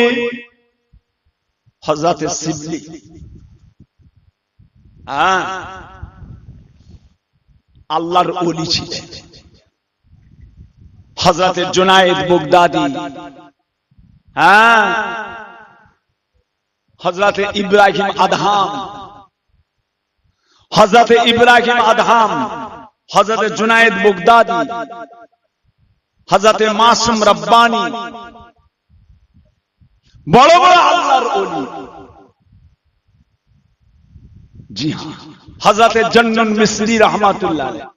हजरत शिबली আল্লাহর ওলি ছিলেন। হযরত জুনায়েদ বাগদাদি, হযরত ইব্রাহিম আদহাম, হযরত ইব্রাহিম আদহাম, হযরত জুনায়েদ বাগদাদি, হযরত মাসুম রব্বানি, বড় বড় আল্লাহর ওলি। জি হ্যাঁ, হযরত জন্নুন মিসরি রহমাতুল্লাহ আলাইহি,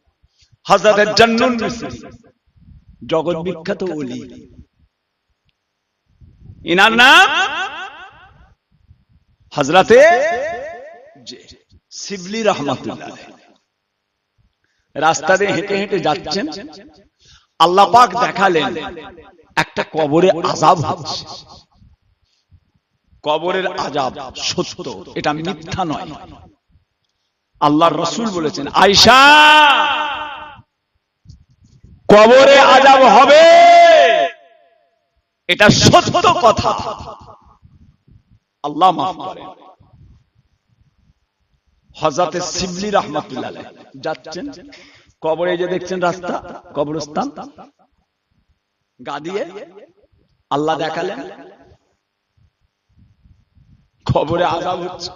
হযরত জন্নুন মিসরি জগৎ বিখ্যাত ওলি। ইনার নাম হযরত শিবলি রহমাতুল্লাহ আলাইহি। রাস্তা দিয়ে হেঁটে হেঁটে যাচ্ছেন, আল্লাহ পাক দেখালেন একটা কবরে আযাব হচ্ছে। কবরের আযাব সত্য, এটা মিথ্যা নয়। আল্লাহর রাসূল বলেছেন, আয়েশা কবরে আযাব হবে, এটা সত্য কথা। আল্লাহ মাফ করেন। হযরত শিবলি রাহমাতুল্লাহ আলাইহি যাচ্ছেন, কবরে যে দেখছেন রাস্তা, কবরস্থান, গা দিয়ে আল্লাহ দেখালেন কবরে আযাব হচ্ছে।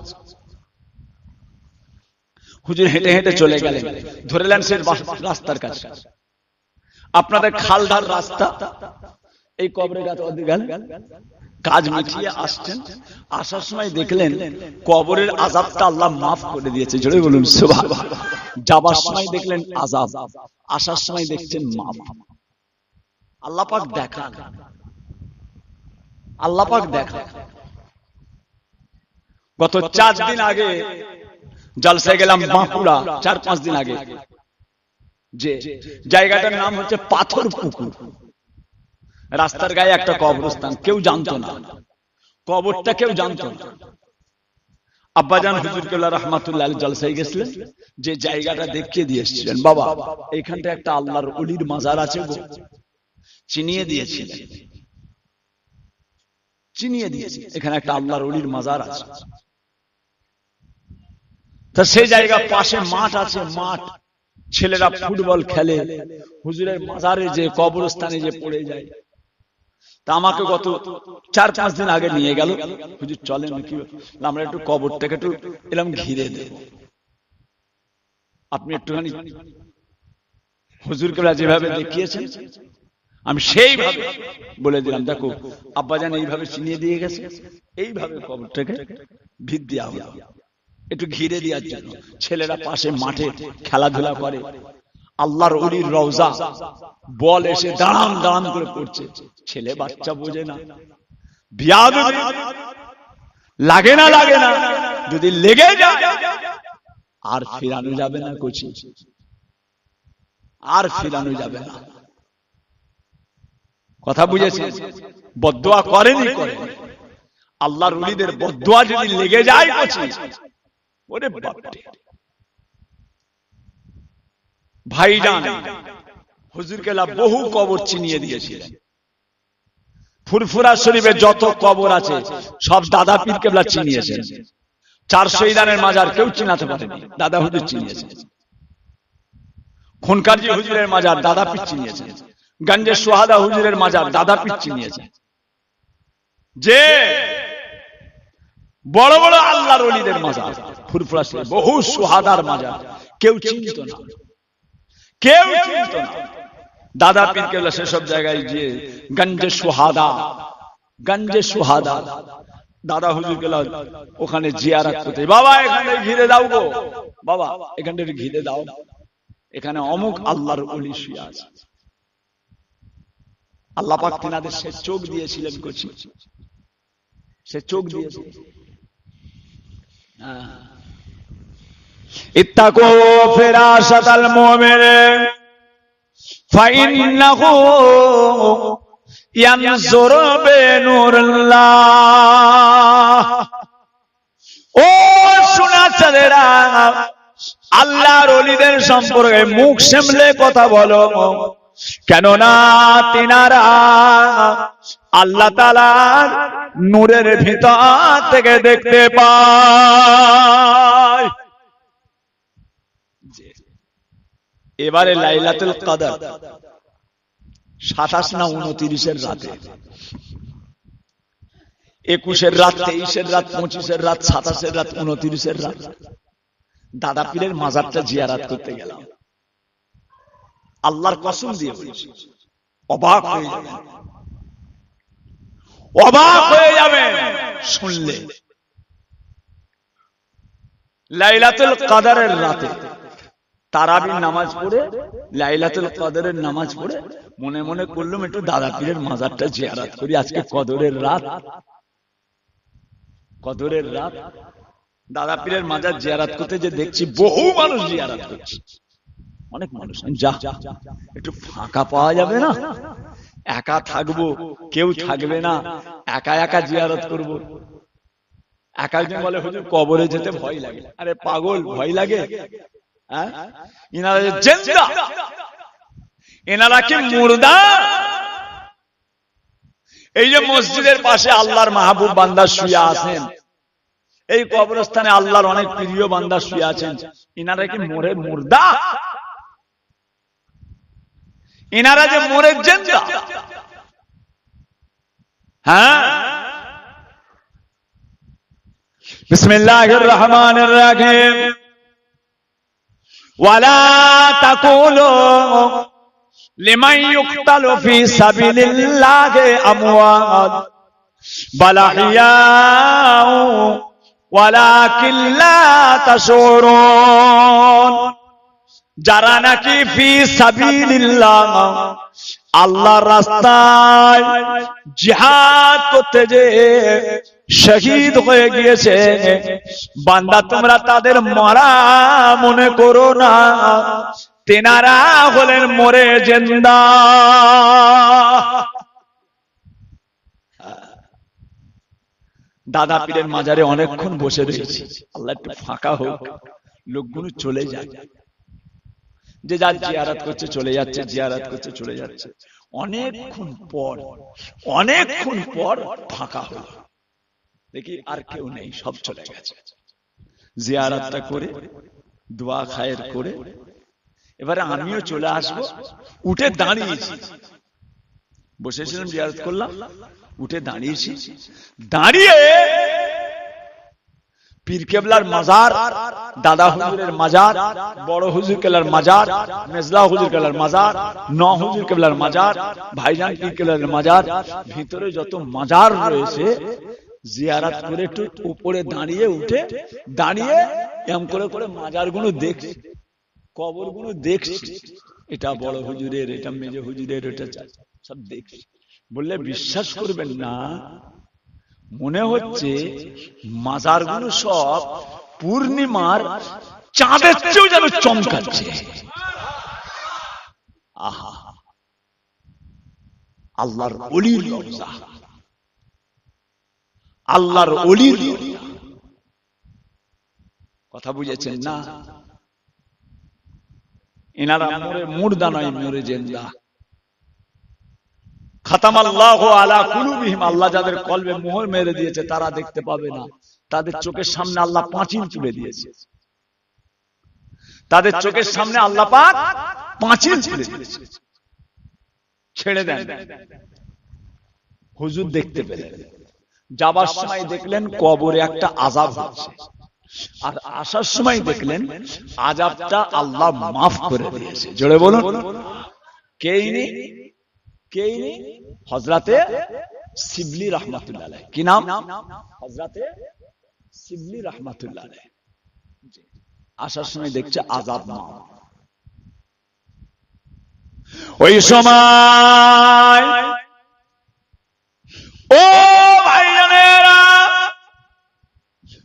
হুজুর হেঁটে হেঁটে চলে গেলেন, ধরেলেন সে রাস্তার কাছে। আপনাদের খালদার রাস্তা, এই কবরের কাছে গেলেন, কাজ মিটিয়ে আসছেন। আসার সময় দেখলেন কবরের আযাবটা আল্লাহ মাফ করে দিয়েছে। জোরে বলুন সুবহানাল্লাহ। যাবার সময় দেখলেন আযাব, আসার সময় দেখছেন মাফ। আল্লাহ পাক দেখান, আল্লাহ পাক দেখান। গত 4 দিন আগে জলসায় গেলাম বাঁকুড়া, 4-5 দিন আগে। যে জায়গাটার নাম হচ্ছে পাথর পুকুর। রাস্তার গায়ে একটা কবরস্থান, কেউ জানতো না, কবরটা কেউ জানতো না। আব্বাজান হুজুর কেবলা রাহমাতুল্লাহ আলাইহি জলসায় গেছিলেন, যে জায়গাটা দেখিয়ে দিয়ে এসেছিলেন। বাবা এইখানটা একটা আল্লাহর ওলির মাজার আছে গো, চিনিয়ে দিয়েছিলেন, চিনিয়ে দিয়েছি, এখানে একটা আল্লাহর ওলির মাজার আছে। তা সেই জায়গা পাশে মাঠ আছে, মাঠ, ছেলেরা ফুটবল খেলে, হুজুরের মাজারে যে কবরস্থানে যে পড়ে যায়। তা আমাকে গত 4-5 দিন আগে নিয়ে গেল, হুজুর চলেন কি আমরা একটু কবরটাকে একটু এরকম ঘিরে দেব, আপনি একটুখানি হুজুরকে যেভাবে দেখিয়েছেন আমি সেইভাবে বলে দিলাম, দেখো আব্বাজান এইভাবে চিনিয়ে দিয়ে গেছে, এইভাবে কবরটাকে ভিত দেওয়া হলো, একটু ঘিরে দেওয়ার জন্য। ছেলেরা পাশে মাঠে খেলাধুলা করে, আল্লাহর ওলির রওজা, বল এসে দাঁড়ান দাঁড়ান করে পড়ছে। ছেলে বাচ্চা বোঝে না, বিয়াদবি লাগে না, লাগে না, যদি লেগে যায় আর ফিরানো যাবে না, কোচি আর ফিরানো যাবে না। কথা বুঝেছেন? বদদোয়া করেনি, করেন আল্লাহর ওলিদের বদদোয়া যদি লেগে যায়, কোচি ওরে বাপরে। ভাইজান হুজুর কেবলা বহু কবর চিনিয়ে দিয়েছিলেন। ফুরফুরা শরীফে যত কবর আছে সব দাদা পীর কেবলা চিনিয়েছেন। 400 ইদানের মাজার কেউ চিনাতে পারেনি, দাদা হুজুর চিনিয়েছেন। খুনকারজি হুজুরের মাজার দাদা পীর চিনিয়েছেন। গঞ্জে সোহাদা হুজুরের মাজার দাদা পীর চিনিয়েছেন। যে বড় বড় আল্লাহর ওলিদের মাজার, ফুরফুরা শরীফে বহু সোহাদার মাজার কেউ চিনত না, কেউ চিনত না। দাদা পীর কেবলা সেসব জায়গায় যে গঞ্জে সোহাদা, গঞ্জে সোহাদা, দাদা হুজুর কেবলা ওখানে জিয়ারত করতে, বাবা এখানে ঘিরে দাও গো, বাবা এখানে ঘিরে দাও, এখানে অমুক আল্লাহর ওলি শুয়ে আছে। আল্লাহ পাক তিনাদের সে চোখ দিয়েছিলেন, কোচি সে চোখ দিয়েছিলেন। ইত্তাকু ফিরাশাতাল মুমিন ফাইন্নাহু ইয়ানজুরু বিনুরিল্লাহ। ও শোনা চাঁদেরা, আল্লাহর ওলিদের সম্পর্কে মুখ সামলে কথা বলো, কেননা তিনারা আল্লাহ তাআলার নূরের ভিতর থেকে দেখতে পায়। এবারে লাইলাতুল কদর 27 না 29 রাতে, 21 রাত, 23 রাত, 25 রাত, 27 রাত, 29 রাত দাদা পীরের মাজারটা জিয়ারত করতে গেলাম। আল্লাহর কসম দিয়ে বলছি, অবাক হয়ে যাবেন, অবাক হয়ে যাবেন শুনলে। লাইলাতুল কদরের রাতে তারাবির নামাজ পড়ে, লাইলাতুল কদরের নামাজ পড়ে মনে মনে করলাম একটু দাদা পীরের মাজারটা জিয়ারত করি, আজকে কদরের রাত, কদরের রাত। দাদা পীরের মাজার জিয়ারত করতে যে দেখছি বহু মানুষ জিয়ারত করছে, অনেক মানুষ। যা একটু ফাঁকা পাওয়া যাবে না, একা থাকবো, কেউ থাকবে না, একা একা জিয়ারত করব। এক একজন বলে হুজুর কবরে যেতে ভয় লাগে। আরে পাগল, ভয় লাগে? ইনারা জিন্দা, এনারা কি মুর্দা? এই যে মসজিদের পাশে আল্লাহর মাহবুব বান্দা শুয়ে আছেন, এই কবরস্থানে আল্লাহর অনেক প্রিয় বান্দা শুয়ে আছেন, ইনারা কি মরে মুর্দা? ইনারা যে মরে জিন্দা, হ্যাঁ, বিসমিল্লাহির রহমানির রহিম। ওয়ালা তাকুলু লিমান ইউকতালু ফি সাবিলিল্লাহি আমওয়াত বাল আহইয়াউ ওয়ালাকিন লা তাশউরুন। যারা নাকি ফি সাবিলিল্লাহ আল্লাহর রাস্তায় জিহাদ করতে যে শহীদ হয়ে গিয়েছে, বান্দা তোমরা তাদের মরা মনে করো না, তেনারা হলেন মরে জিন্দা। দাদা পীরের মাজারে অনেকক্ষণ বসে রয়েছি, আল্লাহ একটু ফাঁকা হোক, লোকগুলো চলে যায়, যে যার জিয়ারত করছে চলে যাচ্ছে, জিয়ারত করছে চলে যাচ্ছে। অনেকক্ষণ পর ফাঁকা হলো, দেখি আর কেউ নেই, সব চলে গেছে। জিয়ারতটা করে দোয়া খায়ের করে এবারে আমিও চলে আসবো। উঠে দাঁড়িয়েছি, বসেছিলাম জিয়ারত করলাম, উঠে দাঁড়িয়েছি। দাঁড়িয়ে পীর কেবলার মাজার, দাদা হুজুরের মাজার, বড় হুজুর কেবলার মাজার, মেজলা হুজুর কেবলার মাজার, ন হুজুর কেবলার মাজার, ভাইজান পীর কেবলার মাজার, ভিতরে যত মাজার রয়েছে জিয়ারত করে একটু উপরে দাঁড়িয়ে, উঠে দাঁড়িয়ে এম করে করে মাজারগুলো দেখছি, কবরগুলো দেখছি। এটা বড় হুজুরের, এটা মেজে হুজুরের, এটা সব দেখছি। বললে বিশ্বাস করবেন না, মনে হচ্ছে মাজারগুলো সব পূর্ণিমার চাঁদের চেয়েও যেন চমকাচ্ছে। আহা, আল্লাহর ওলির রওজা, আল্লাহর ওলির রওজা। কথা বুঝেছেন না? এনারা মরে মুর্দা নয়, মরে জিন্দা। খাতামাল্লাহু আলা কুলুবিহিম, আল্লাহ যাদের কলবে মোহর মেরে দিয়েছে তারা দেখতে পাবে না, তাদের চোখের সামনে আল্লাহ পাঁচিল তুলে দিয়েছে, তাদের চোখের সামনে আল্লাহ পাক পাঁচিল তুলে দিয়েছে। ছেড়ে দেন, হুজুর দেখতে পেলেন, যাবার সময় দেখলেন কবরে একটা আযাব হচ্ছে, আর আসার সময় দেখলেন আযাবটা আল্লাহ মাফ করে দিয়েছে। জোরে বলুন, কে ইনি? হযরতে শিবলি রাহমাতুল্লাহ আলাইহি। কি নাম? হযরতে শিবলি রাহমাতুল্লাহ আলাইহি। আসার সময় দেখছে আযাব মাফ। ওই সময় ও ভাইজানেরা,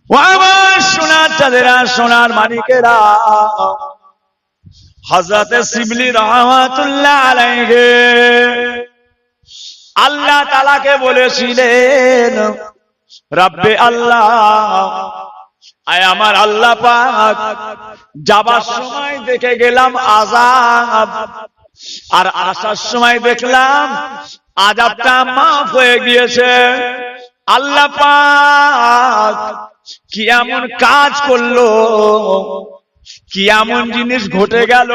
ও আমার সোনার চাঁদেরা, সোনার মানিকেরা, হযরতে শিবলি রাহমাতুল্লাহ আলাইহি আল্লাহ তাআলাকে বলেছিলেন, রব্বে আল্লাহ, আয় আমার আল্লাহ পাক, যাবার সময় দেখে গেলাম আযাব, আর আসার সময় দেখলাম আযাবটা মাফ হয়ে গিয়েছে। আল্লাহ পাক কি এমন কাজ করলো, কি এমন জিনিস ঘটে গেল,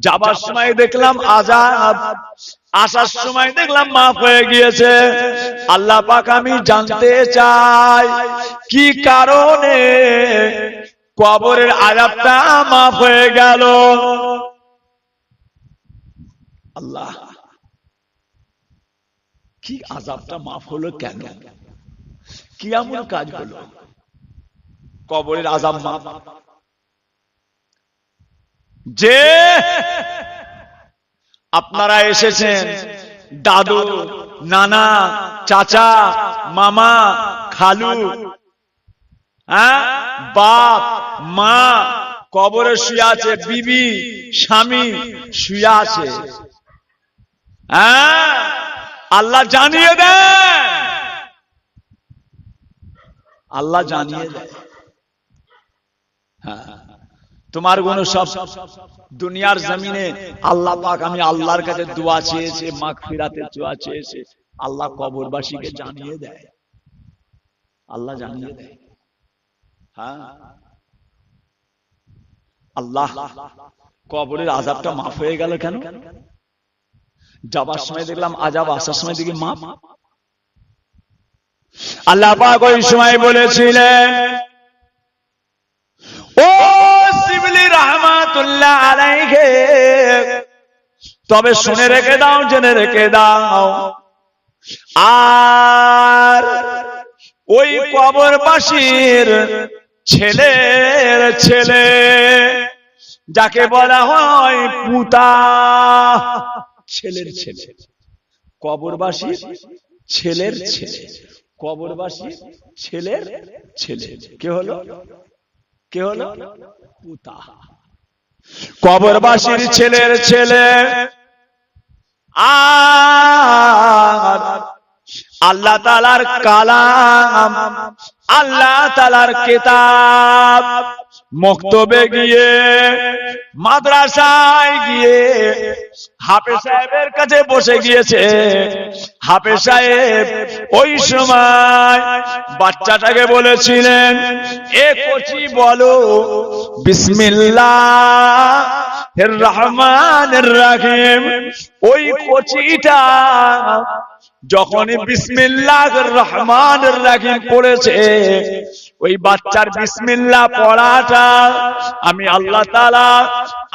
যাবার সময় দেখলাম আযাব, আসার সময় দেখলাম মাফ হয়ে গিয়েছে। আল্লাহ পাক আমি জানতে চাই কি কারণে কবরের আযাবটা মাফ হয়ে গেল। আল্লাহ, কি আযাবটা মাফ হলো কেন? কি এমন কাজ হলো কবরের আযাব মাফ? যে আপনারা এসেছেন, দাদু, নানা, চাচা, মামা, খালু, বাপ, মা কবরে শুয়ে আছে, বিবি, স্বামী শুয়ে আছে। আল্লাহ জানিয়ে দেয়, আল্লাহ জানিয়ে দেয়। তোমার কোন সব দুনিয়ার জমিনে আল্লাহ পাক, আমি আল্লাহর কাছে দোয়া চেয়েছে, মাগফিরাতের দোয়া চেয়েছে, আল্লাহ কবরবাসীকে জানিয়ে দেয়, আল্লাহ জানিয়ে দেয়। আল্লাহ, কবরের আযাবটা মাফ হয়ে গেল কেন? যাবার সময় দেখলাম আযাব, আসার সময় দেখি মাফ। আল্লাহ পাক ওই সময় বলেছিলেন, ও শিবলি রহমাতুল্লাহ আলাইহি, তবে শুনে রেখে দাও, জেনে রেখে দাও, আর ওই কবরবাসীর ছেলের ছেলে, যাকে বলা হয় পুতা, ছেলের ছেলে, কবরবাসীর ছেলের ছেলে, কবরবাসীর ছেলের ছেলে, কে হলো? কে হলো? পুতা, কবরবাসীর ছেলের ছেলে। আর আল্লাহ তাআলার কালাম, আল্লাহ তাআলার কিতাব, মক্তবে গিয়ে, মাদ্রাসায় গিয়ে হাফেজ সাহেবের কাছে বসে গিয়েছে। হাফেজ সাহেব ওই সময় বাচ্চাটাকে বলেছিলেন, এ কচি বলো বিসমিল্লাহির রহমানির রহিম। ওই কচিটা যখনই বিসমিল্লাহির রহমানির রহিম পড়েছে, ওই বাচ্চার বিসমিল্লাহ পড়াটা আমি আল্লাহ তাআলা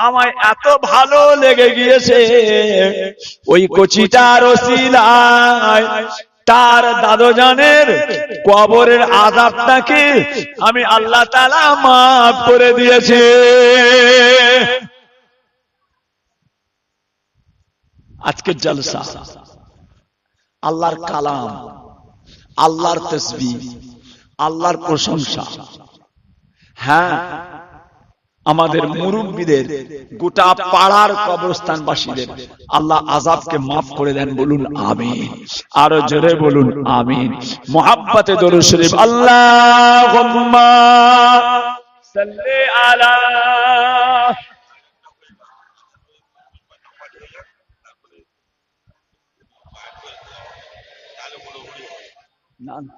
আমায় এত ভালো লেগে গিয়েছে, ওই কচিটার ওসিলায় তার দাদুজানের কবরের আযাবটাকে আমি আল্লাহ তাআলা মাফ করে দিয়েছে। আজকের জলসা আল্লাহর কালাম, আল্লাহর তাসবিহ, আল্লাহর প্রশংসা। হ্যাঁ, আমাদের মুরব্বীদের, গোটা পাড়ার কবরস্থানবাসীদের আল্লাহ আযাবকে মাফ করে দেন, বলুন আমিন। আরো জোরে বলুন আমিন। মুহাব্বতে দরুদ শরীফ, আল্লাহুম্মা সাল্লি আলা। না না,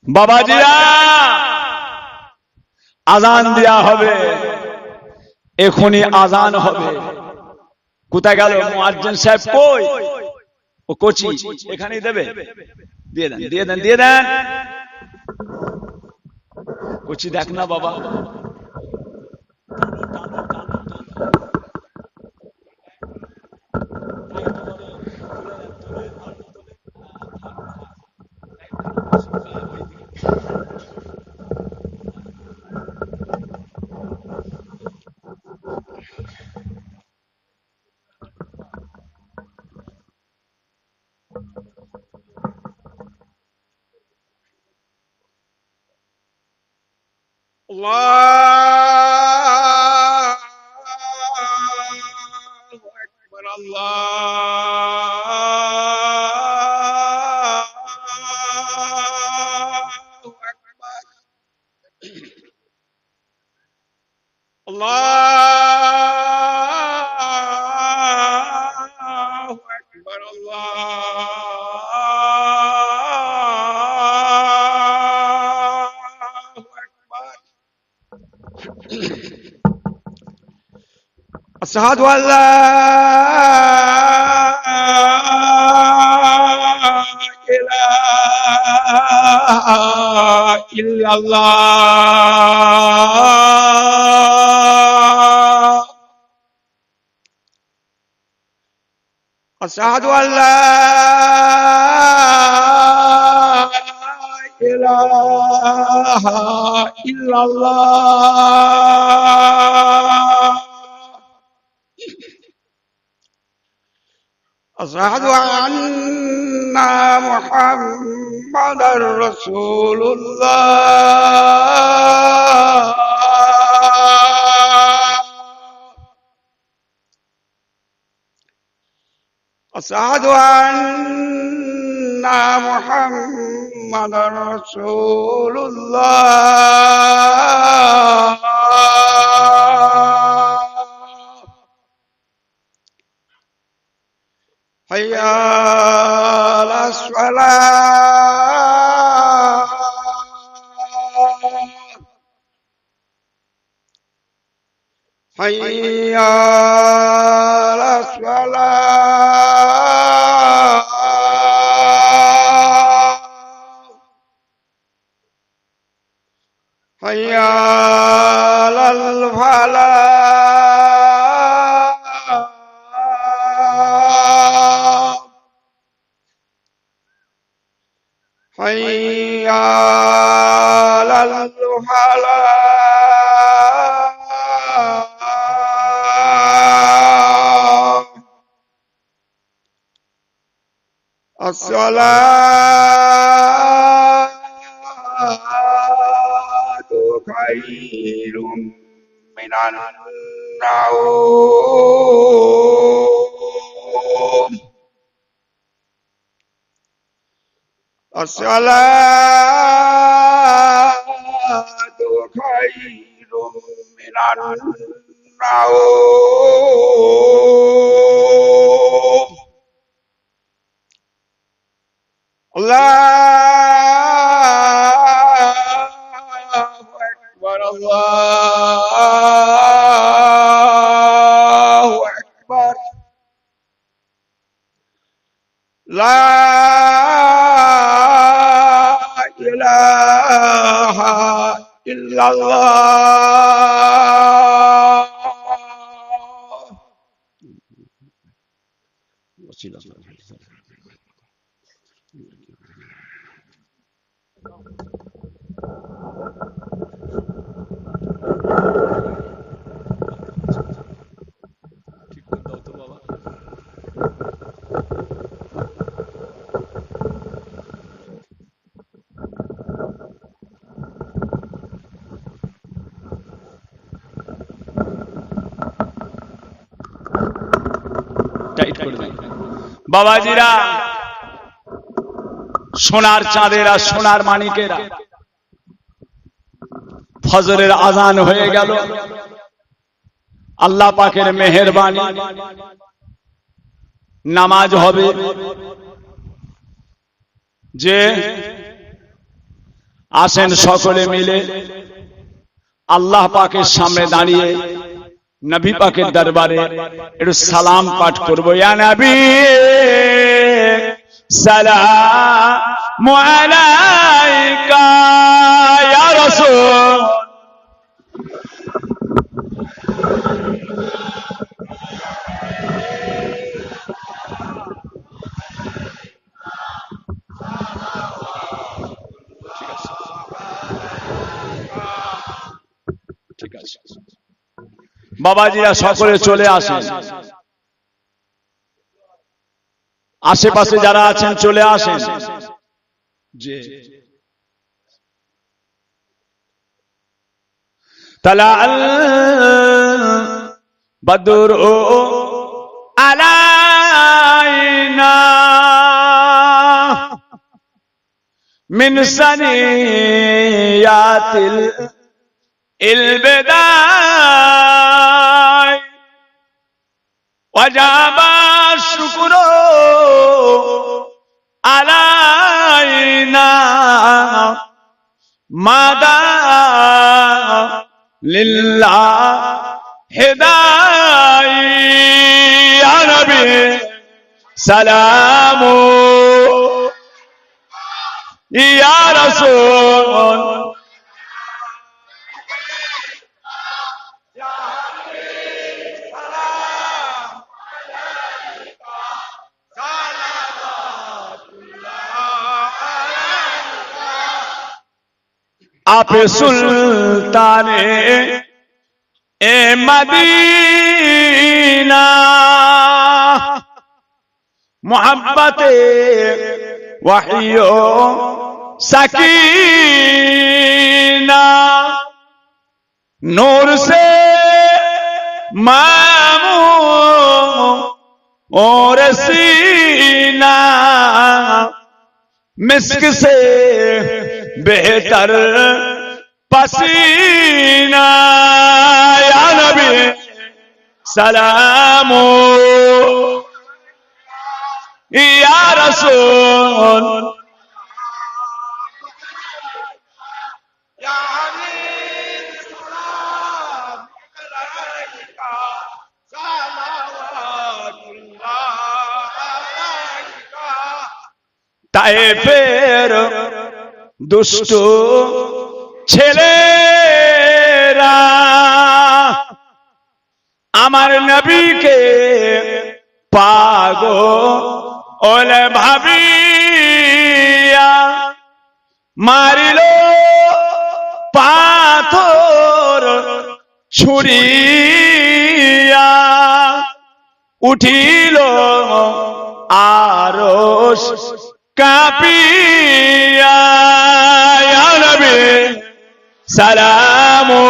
বাবাজিরা আজান দেয়া হবে, এখনই আজান হবে। কোথায় গেল মুয়াজ্জিন সাহেব? কই? ও কোচি এখানেই দেবে, দিয়ে দেন, দিয়ে দেন, দিয়ে দেন। কোচি দেখ না বাবা, আল্লাহু আকবার, আল্লাহু আকবার, আল্লাহু আকবার, আল্লাহু আকবার। أشهد أن لا إله إلا الله. أشهد أن لا إله إلا الله. أشهد أن محمدا رسول الله. أشهد أن محمدا رسول الله. حي على الصلاة. حي على الصلاة. حي على الفلاح الصلاة خير من النوم الصلاة خير من النوم الله أكبر الله أكبر لا إله إلا الله বাবাজিরা, সোনার চাঁদেরা, সোনার মানিকেরা, ফজরের আজান হয়ে গেল। আল্লাহ পাকের মেহেরবানি, নামাজ হবে। যে আসেন সকলে মিলে আল্লাহ পাকের সামনে দাঁড়িয়ে নবী পাকের দরবারে একটু সালাম পাঠ করবো। ইয়া নবী সালামু আলাইকা, ইয়া রাসূল ঠিক আছে। বাবাজিরা সকলে চলে আসেন, আশেপাশে যারা আছেন চলে আসেন। যে তালাল বদরু আলাইনা মিন সানিয়াতিল البداية وجب الشكر علينا مدى لله هداية يا نبي سلام يا رسول आप सुल्ताने ए मदीना मोहब्बते वहियो सकीना नूर से मामू और सीना मिस्क से बेहतर पसीना या नबी सलामो या रसूल या हबीब सलाम अलैका सलावतुल्लाह अलैका ताइफेर दुष्ट ছেলেরা আমার নবীকে পাগল ভাবিয়া মারিল পাথর ছুড়িয়া, উঠিল আরশ কাঁপিয়া। ইয়া নবী সালামু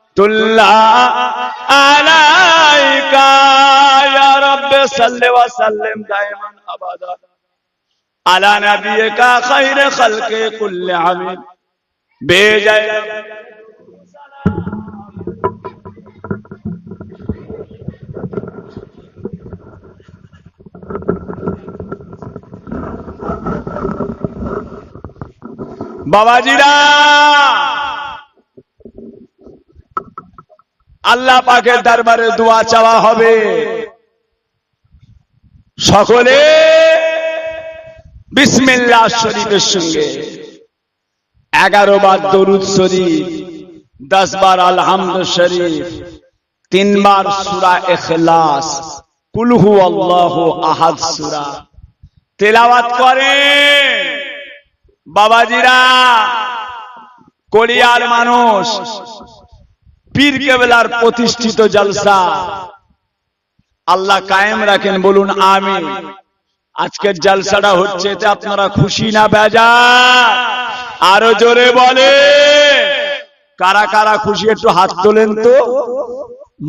সালাওয়াতুল্লাহ আলাইকা ইয়া রাব্বি সাল্লি ওয়া সাল্লিম দাইমান আবাদা আলা নবিয়িকা খায়রে খালকি কুল্লি আমিন বেজায়। বাবাজিরা, আল্লাহ পাকের দরবারে দোয়া চাওয়া হবে। সকলে বিসমিল্লাহ শরীফের সঙ্গে 11 বার দরুদ শরীফ, 10 বার আলহামদু শরীফ, 3 বার সূরা ইখলাস, কুল হুয়াল্লাহু আহাদ সূরা তেলাওয়াত করেন। বাবাজিরা, কোরিয়ার মানুষ পীর কেবলার প্রতিষ্ঠিত জলসা আল্লাহ কায়েম রাখেন, বলুন আমিন। আজকের জলসাটা হচ্ছে, এতে আপনারা খুশি না বেজার? আরো জোরে বলে কারা কারা খুশি, একটু হাত তোলেন তো।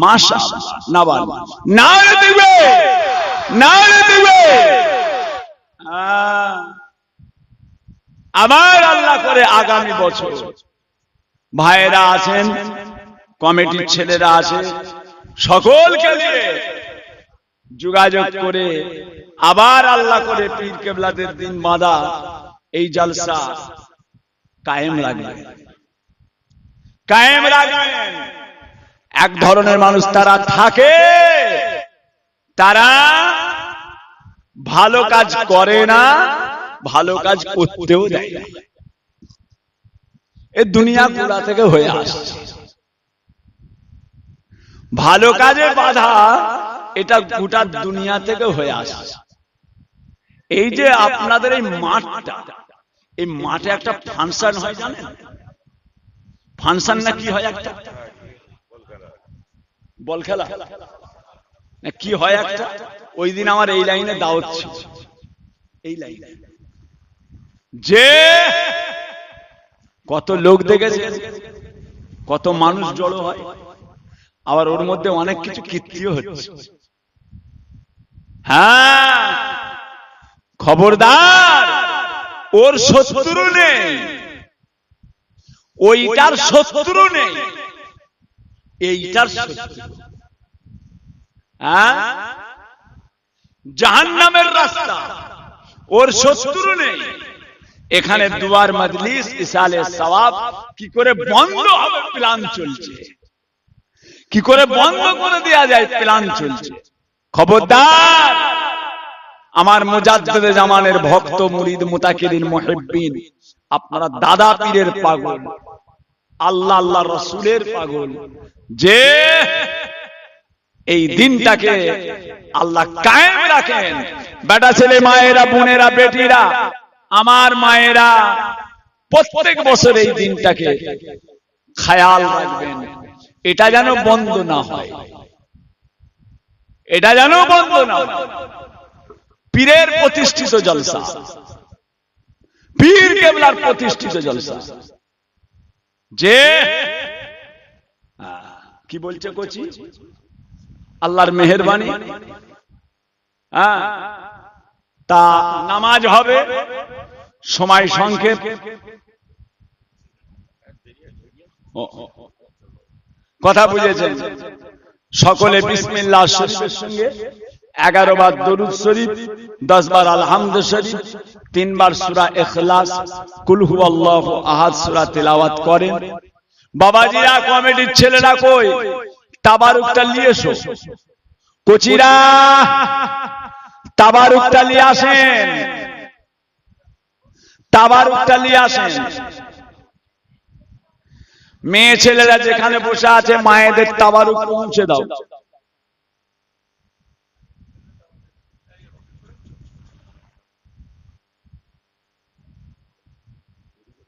মাশাআল্লাহ, না বল নারে দিবে, নারে দিবে। আবার আল্লাহ করে আগামী বছর ভাইয়েরা আছেন, কমিটির ছেলেরা আছে, সকলকে নিয়ে যোগাযোগ করে আবার আল্লাহ করে পীর কেবলাদের দিন বাঁধা এই জলসা কায়েম রাখবেন, কায়েম রাখবেন। এক ধরনের মানুষ তারা থাকে, তারা ভালো কাজ করে না, ভালো কাজ করতেও দেয় না। এ দুনিয়া গোড়া থেকে হয়ে আসছে। ভালো কাজে বাধা, এটা গোটা দুনিয়া থেকে হয়ে আসছে। এই যে আপনাদের এই মাঠটা, এই মাঠে একটা ফাংশন হয় জানেন? ফাংশন না কি হয়? একটা বল খেলা না কি হয় একটা? ওই দিন আমার এই লাইনে দাওয়াত ছিল, এই লাইনে যে কত লোক দেখেছে, কত মানুষ জড়ো হয়, আবার ওর মধ্যে অনেক কিছু কীর্তিও হচ্ছে। হ্যাঁ, খবরদার, ওর শত্রু নেই, ওইটার শত্রু নেই, এইটার শত্রু। হ্যাঁ, জাহান্নামের রাস্তা, ওর শত্রু নেই। এখানে দুয়ার মজলিস ইসালে সওয়াব কি করে বন্ধ হবে প্ল্যান চলছে, কি করে বন্ধ করে দেয়া যায় প্ল্যান চলছে। খবরদার, আমার মুজাদ্দিদে জামানের ভক্ত মুরিদ মুতাকিরিন মুহিব্বিন, আপনারা দাদা পীরের পাগল, আল্লাহ আল্লাহ রাসূলের পাগল, যে এই দিনটাকে আল্লাহ কায়েম রাখেন। বেটা ছেলে, মায়েরা, বোনেরা, বেটিরা, আমার মায়েরা, প্রত্যেক বছর এই দিনটাকে খেয়াল রাখবেন, এটা যেন বন্ধ না হয়, এটা যেন বন্ধ না হয়। পীরের প্রতিষ্ঠিত জলসা, পীর কেবলার প্রতিষ্ঠিত জলসা, যে কি বলছে কোচি, আল্লাহর মেহেরবানি। হ্যাঁ, তা নামাজ হবে, সময় সংক্ষেপ, কথা বুঝেছেন? সকলে বিসমিল্লাহ শরীফের সঙ্গে 11 বার দরুদ শরীফ, 10 বার আলহামদু শরীফ, 3 বার সূরা ইখলাস, কুল হুয়াল্লাহু আহাদ সূরা তেলাওয়াত করেন। বাবাজিরা, কমিটির ছেলেরা কই? তাবারুকটা নিয়ে এসো। কোচিরা, তাবারুকটা নিয়ে আসেন। তাবারুকটা নিয়ে আসেন। মেয়ে ছেলেরা যেখানে বসে আছে মায়েদের তাবারুক পৌঁছে দাও।